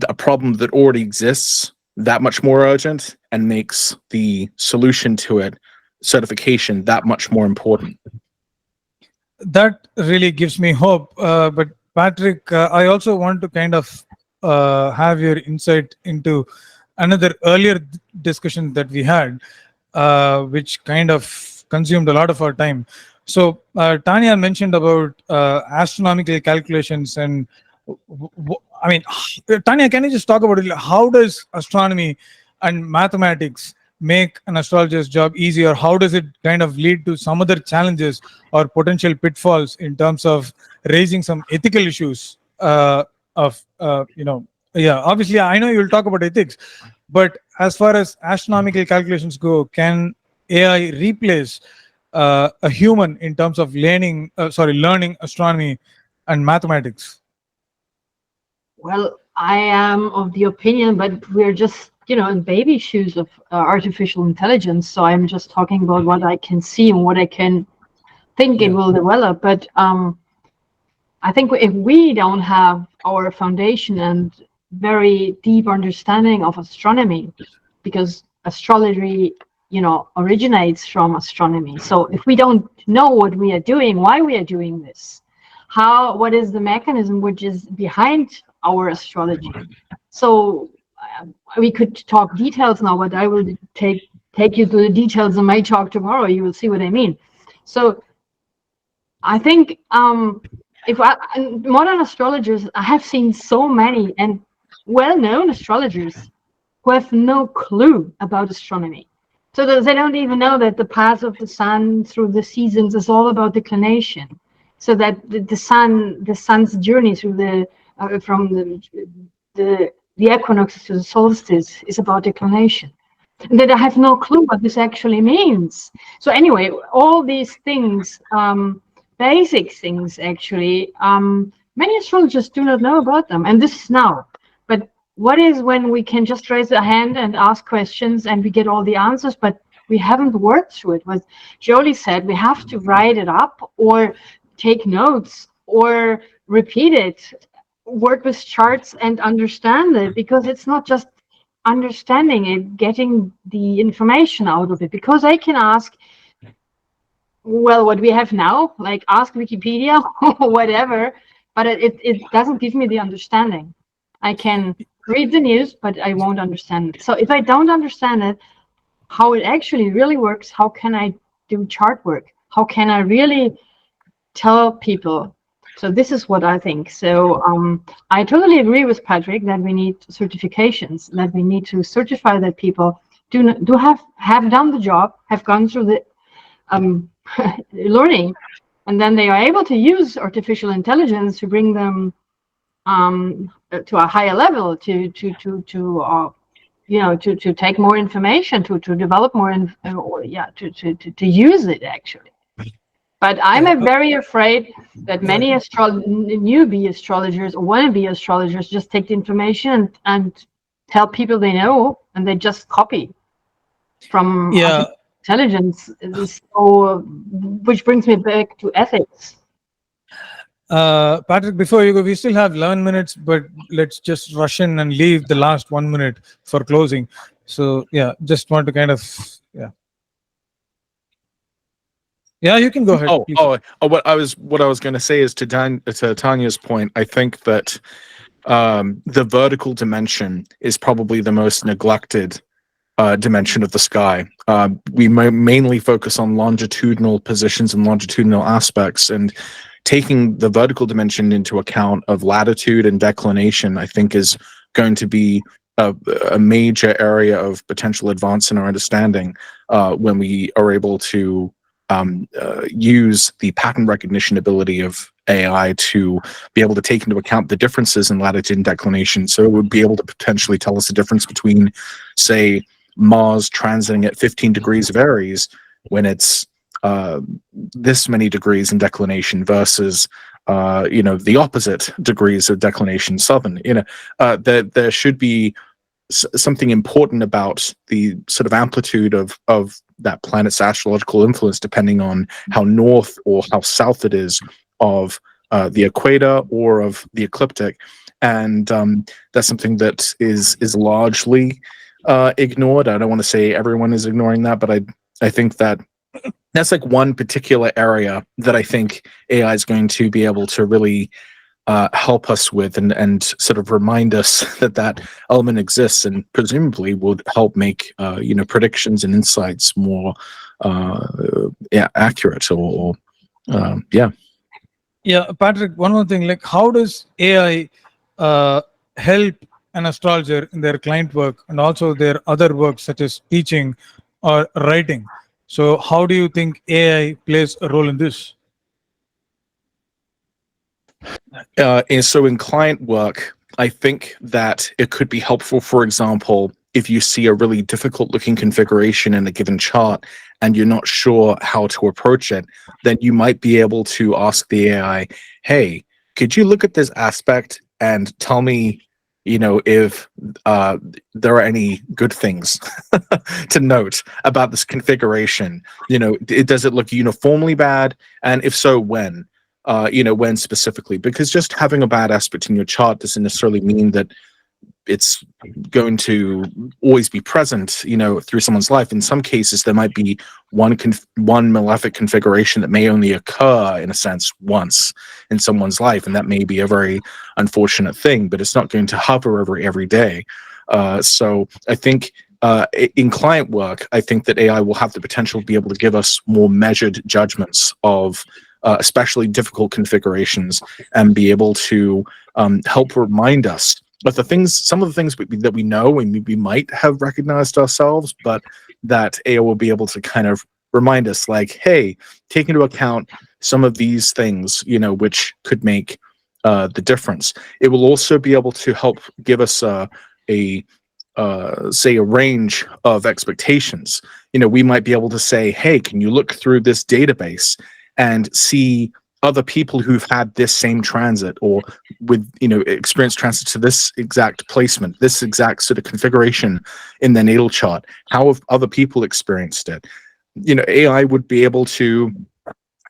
a problem that already exists that much more urgent and makes the solution to it, certification, that much more important. That really gives me hope. But Patrick, I also want to kind of have your insight into another earlier discussion that we had, which kind of consumed a lot of our time. So Tanya mentioned about astronomical calculations, and I mean, Tanya, can you just talk about it? How does astronomy and mathematics make an astrologer's job easier? How does it kind of lead to some other challenges or potential pitfalls in terms of raising some ethical issues obviously I know you'll talk about ethics, but as far as astronomical calculations go, can AI replace a human in terms of learning astronomy and mathematics? Well, I am of the opinion, but we're just, in baby shoes of artificial intelligence. So I'm just talking about what I can see and what I can think it will develop. But I think if we don't have our foundation and very deep understanding of astronomy, because astrology, originates from astronomy. So if we don't know what we are doing, why we are doing this, what is the mechanism which is behind our astrology? So we could talk details now, but I will take you to the details in my talk tomorrow. You will see what I mean. So I think and modern astrologers, I have seen so many and well-known astrologers who have no clue about astronomy. So they don't even know that the path of the sun through the seasons is all about declination. So that the sun's journey through from the equinox to the solstice is about declination. And that I have no clue what this actually means. So anyway, all these things, basic things actually, many astrologers do not know about them, and this is now. But what is when we can just raise a hand and ask questions and we get all the answers, but we haven't worked through it? What Jolie said, we have to write it up or take notes or repeat it, work with charts and understand it, because it's not just understanding it, getting the information out of it. Because I can ask, well, what we have now, like ask Wikipedia or whatever, but it doesn't give me the understanding. I can read the news, but I won't understand it. So if I don't understand it, how it actually really works, how can I do chart work? How can I really tell people? So this is what I think. So I totally agree with Patrick that we need certifications, that we need to certify that people do have done the job, have gone through the learning, and then they are able to use artificial intelligence to bring them to a higher level, to take more information, to develop more, to use it actually. But I'm very afraid that many newbie astrologers or wannabe astrologers just take the information and tell people they know, and they just copy from intelligence. So, which brings me back to ethics. Patrick, before you go, we still have 11 minutes, but let's just rush in and leave the last 1 minute for closing. So yeah, just want to kind of Yeah, you can go ahead. What I was going to say is to Tanya's point, I think that the vertical dimension is probably the most neglected dimension of the sky. We mainly focus on longitudinal positions and longitudinal aspects, and taking the vertical dimension into account of latitude and declination, I think, is going to be a major area of potential advance in our understanding when we are able to use the pattern recognition ability of AI to be able to take into account the differences in latitude and declination. So it would be able to potentially tell us the difference between, say, Mars transiting at 15 degrees of Aries when it's this many degrees in declination versus the opposite degrees of declination, southern. There should be something important about the sort of amplitude of that planet's astrological influence, depending on how north or how south it is of the equator or of the ecliptic. And that's something that is largely ignored. I don't want to say everyone is ignoring that, but I think that that's like one particular area that I think AI is going to be able to really help us with and sort of remind us that element exists, and presumably would help make predictions and insights more accurate or. Patrick, one more thing, like how does AI help an astrologer in their client work and also their other work such as teaching or writing? So how do you think AI plays a role in this? And so in client work, I think that it could be helpful, for example, if you see a really difficult looking configuration in a given chart and you're not sure how to approach it, then you might be able to ask the AI, hey, could you look at this aspect and tell me, if there are any good things to note about this configuration? Does it look uniformly bad? And if so, when? When specifically? Because just having a bad aspect in your chart doesn't necessarily mean that it's going to always be present, through someone's life. In some cases, there might be one malefic configuration that may only occur, in a sense, once in someone's life, and that may be a very unfortunate thing, but it's not going to hover over every day. So I think in client work, I think that AI will have the potential to be able to give us more measured judgments of especially difficult configurations, and be able to help remind us of the things, some of the things that we know and we might have recognized ourselves, but that AI will be able to kind of remind us, like, hey, take into account some of these things, you know, which could make the difference. It will also be able to help give us say a range of expectations. You know, we might be able to say, hey, can you look through this database and see other people who've had this same transit, or with, you know, experienced transit to this exact placement, this exact sort of configuration in their natal chart? How have other people experienced it? You know, AI would be able to,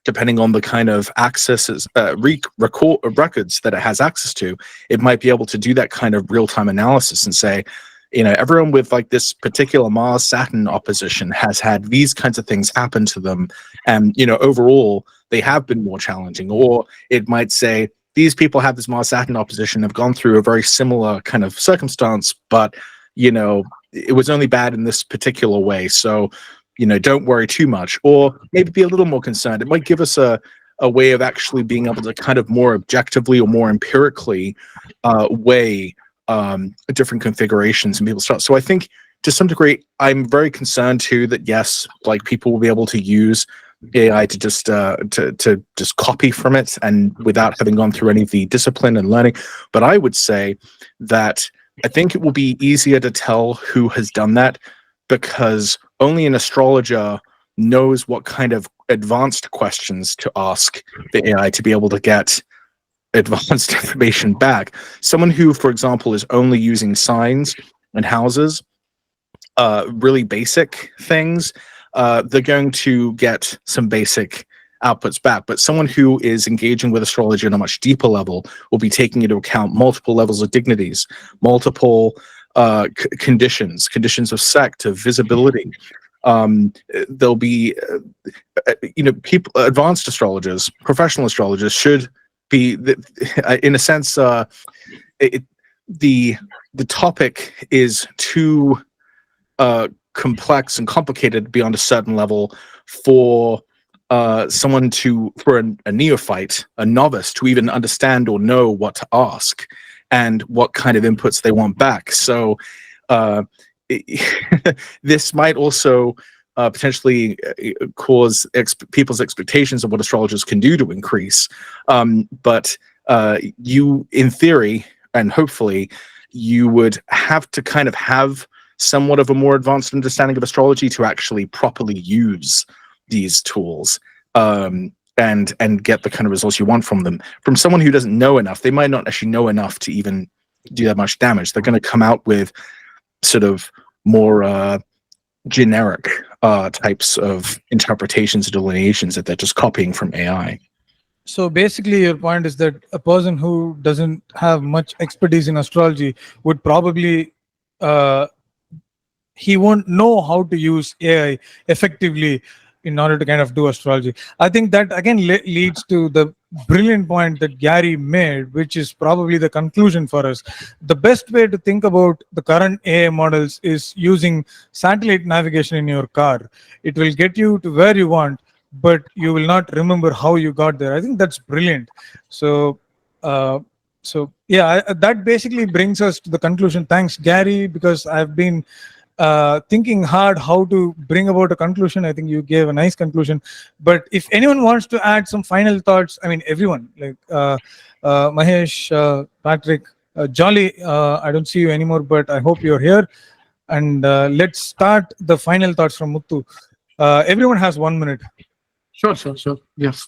depending on the kind of accesses, records that it has access to, it might be able to do that kind of real-time analysis and say, you know, everyone with like this particular Mars-Saturn opposition has had these kinds of things happen to them, and, you know, overall they have been more challenging. Or it might say, these people have this Mars-Saturn opposition, have gone through a very similar kind of circumstance, but, you know, it was only bad in this particular way, so, you know, don't worry too much. Or maybe be a little more concerned. It might give us a way of actually being able to kind of more objectively or more empirically weigh different configurations and people's charts. So I think to some degree, I'm very concerned too that, yes, like, people will be able to use AI to just just copy from it, and without having gone through any of the discipline and learning. But I would say that I think it will be easier to tell who has done that, because only an astrologer knows what kind of advanced questions to ask the AI to be able to get advanced information back. Someone who, for example, is only using signs and houses, really basic things, they're going to get some basic outputs back. But someone who is engaging with astrology on a much deeper level will be taking into account multiple levels of dignities, multiple conditions of sect, of visibility. There'll be, you know, people, advanced astrologers, professional astrologers should be, in a sense, the topic is too complex and complicated beyond a certain level for someone for a neophyte, a novice, to even understand or know what to ask and what kind of inputs they want back. So this might also potentially cause people's expectations of what astrologers can do to increase. But you, in theory, and hopefully, you would have to kind of have somewhat of a more advanced understanding of astrology to actually properly use these tools and get the kind of results you want from them. From someone who doesn't know enough, they might not actually know enough to even do that much damage. They're going to come out with sort of more generic types of interpretations and delineations that they're just copying from AI. So basically, your point is that a person who doesn't have much expertise in astrology would probably he won't know how to use AI effectively in order to kind of do astrology. I think that again leads to the brilliant point that Gary made, which is probably the conclusion for us. The best way to think about the current AI models is using satellite navigation in your car. It will get you to where you want, but you will not remember how you got there. I think that's brilliant. So yeah, that basically brings us to the conclusion. Thanks, Gary, because I've been thinking hard how to bring about a conclusion. I think you gave a nice conclusion. But if anyone wants to add some final thoughts, I mean, everyone, like Mahesh, Patrick, Jolly, I don't see you anymore, but I hope you're here. And let's start the final thoughts from Muthu. Everyone has 1 minute. Sure. Yes.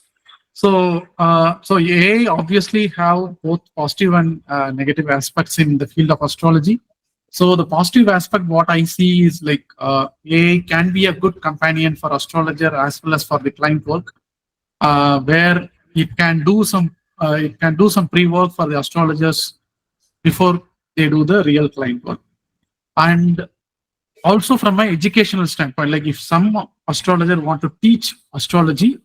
So AI obviously have both positive and negative aspects in the field of astrology. So the positive aspect, what I see is like AI can be a good companion for astrologer as well as for the client work, where it can do some pre-work for the astrologers before they do the real client work. And also from my educational standpoint, like if some astrologer want to teach astrology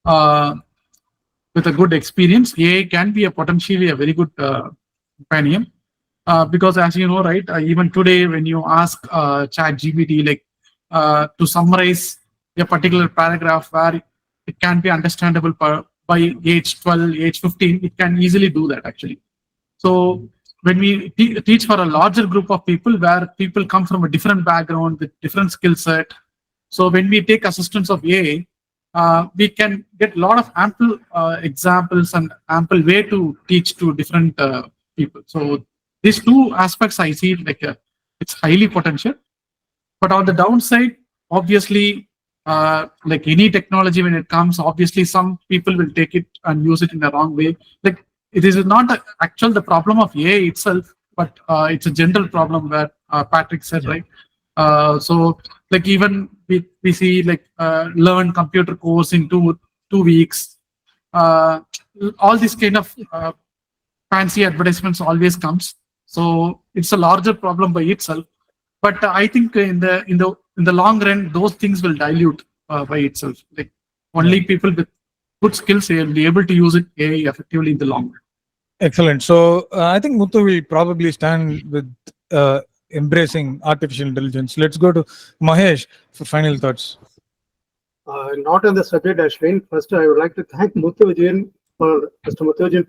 with a good experience, AI can be potentially a very good companion. Because as you know, right, even today when you ask ChatGPT like to summarize a particular paragraph where it can be understandable by age 12, age 15, it can easily do that actually. So when we teach for a larger group of people where people come from a different background with different skill set, so when we take assistance of AI, we can get a lot of ample examples and ample way to teach to different people. So these two aspects I see like it's highly potential. But on the downside, obviously, like any technology, when it comes, obviously some people will take it and use it in the wrong way. Like it is not the problem of AI itself, but it's a general problem where Patrick said, right? So like even we see like learn computer course in two weeks. All these kind of fancy advertisements always comes. So it's a larger problem by itself. But I think in the long run, those things will dilute by itself. Like only people with good skills will be able to use it AI effectively in the long run. Excellent. So I think Muthu will probably stand with embracing artificial intelligence. Let's go to Mahesh for final thoughts. Not on the subject, Ashwin. First, I would like to thank Muthu Vijayan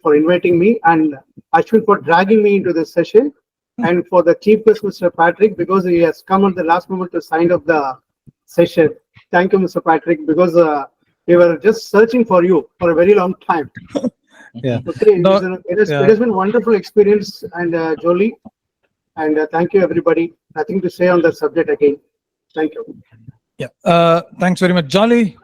for inviting me, and Ashwin for dragging me into this session, and for the chief guest, Mr. Patrick, because he has come at the last moment to sign up the session. Thank you, Mr. Patrick, because we were just searching for you for a very long time. Yeah. Okay, it has been a wonderful experience, and Jolie, and thank you, everybody. Nothing to say on the subject again. Thank you. Yeah. Thanks very much, Jolly.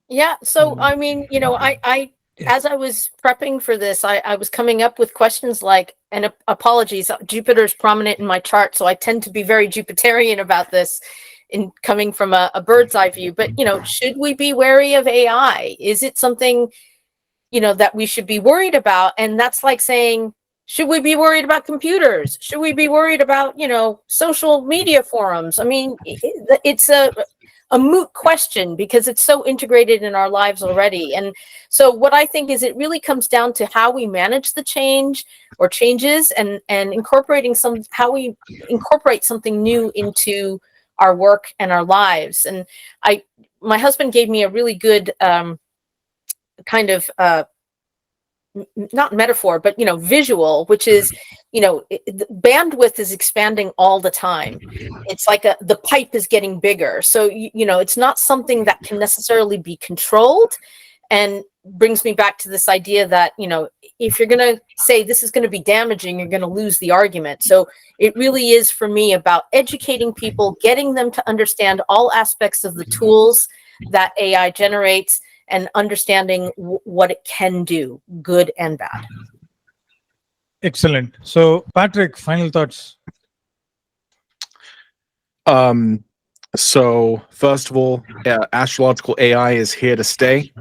Yeah. So, I mean, I as I was prepping for this, I was coming up with questions like, and apologies, Jupiter's prominent in my chart, so I tend to be very Jupiterian about this in coming from a bird's eye view. But, should we be wary of AI? Is it something, that we should be worried about? And that's like saying, should we be worried about computers? Should we be worried about, social media forums? I mean, it's a moot question because it's so integrated in our lives already. And so what I think is it really comes down to how we manage the change or changes and incorporating how we incorporate something new into our work and our lives. And my husband gave me a really good kind of not metaphor, but visual, which is the bandwidth is expanding all the time. It's like the pipe is getting bigger, so it's not something that can necessarily be controlled. And brings me back to this idea that if you're going to say this is going to be damaging, you're going to lose the argument. So it really is for me about educating people, getting them to understand all aspects of the tools that AI generates, and understanding what it can do, good and bad. Excellent. So, Patrick, final thoughts. So first of all, astrological AI is here to stay.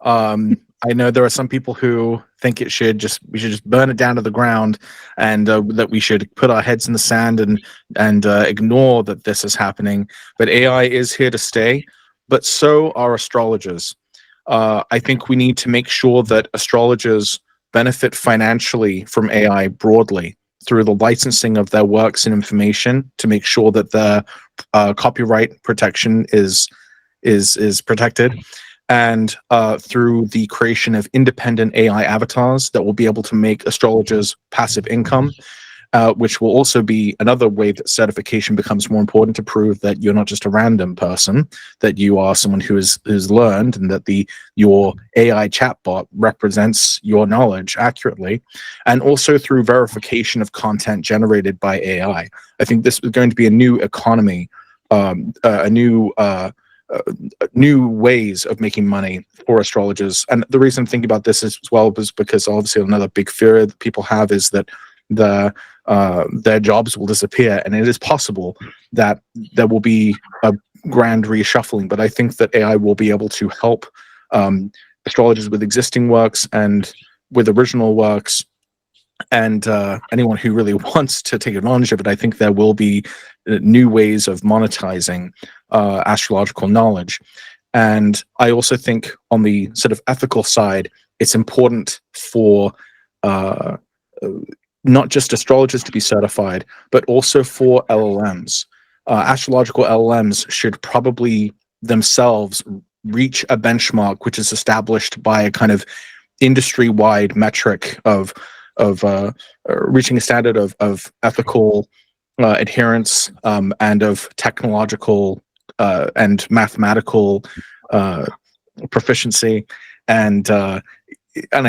I know there are some people who think we should just burn it down to the ground, and that we should put our heads in the sand and ignore that this is happening. But AI is here to stay. But so are astrologers. I think we need to make sure that astrologers benefit financially from AI broadly through the licensing of their works and information to make sure that the copyright protection is protected, and through the creation of independent AI avatars that will be able to make astrologers passive income, which will also be another way that certification becomes more important to prove that you're not just a random person, that you are someone who's learned, and that your AI chatbot represents your knowledge accurately, and also through verification of content generated by AI. I think this is going to be a new economy, new ways of making money for astrologers. And the reason I'm thinking about this as well is because obviously another big fear that people have is that their jobs will disappear, and it is possible that there will be a grand reshuffling. But I think that AI will be able to help astrologers with existing works and with original works, and anyone who really wants to take advantage of it. I think there will be new ways of monetizing astrological knowledge. And I also think on the sort of ethical side, it's important for not just astrologers to be certified, but also for LLMs. Astrological LLMs should probably themselves reach a benchmark which is established by a kind of industry-wide metric of reaching a standard of ethical adherence and of technological and mathematical proficiency, and I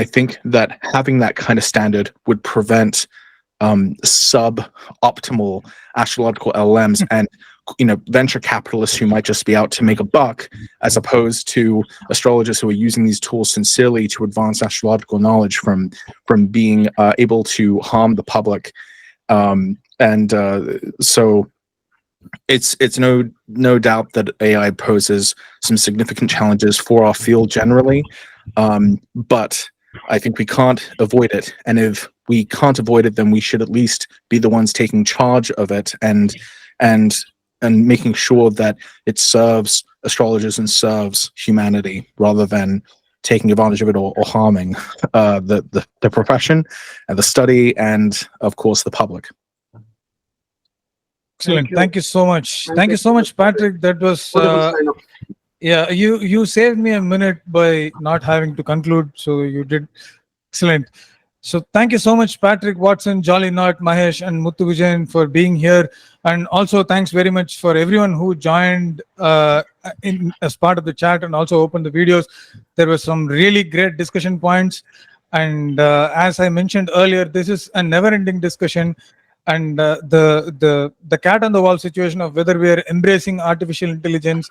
think that having that kind of standard would prevent suboptimal astrological LLMs and venture capitalists who might just be out to make a buck, as opposed to astrologers who are using these tools sincerely to advance astrological knowledge from being able to harm the public. So it's no doubt that AI poses some significant challenges for our field generally, but I think we can't avoid it. And if we can't avoid it, then we should at least be the ones taking charge of it and making sure that it serves astrologers and serves humanity, rather than taking advantage of it or harming the profession and the study and, of course, the public. Excellent. Thank you so much. Thank you so much, Patrick. That was Wonderful sign-off. yeah. You saved me a minute by not having to conclude, so you did excellent. So thank you so much, Patrick, Watson, Jolly Knot, Mahesh, and Muthu Vijayan for being here, and also thanks very much for everyone who joined as part of the chat and also opened the videos. There were some really great discussion points, and as I mentioned earlier, this is a never-ending discussion. And the cat on the wall situation of whether we are embracing artificial intelligence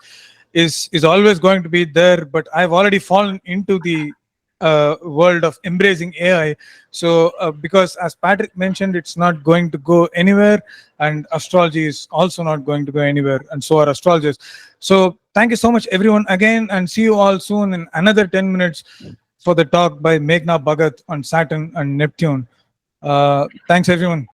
is always going to be there. But I've already fallen into the world of embracing AI. So because, as Patrick mentioned, it's not going to go anywhere, and astrology is also not going to go anywhere, and so are astrologers. So thank you so much, everyone, again, and see you all soon in another 10 minutes for the talk by Meghna Bhagat on Saturn and Neptune. Thanks, everyone.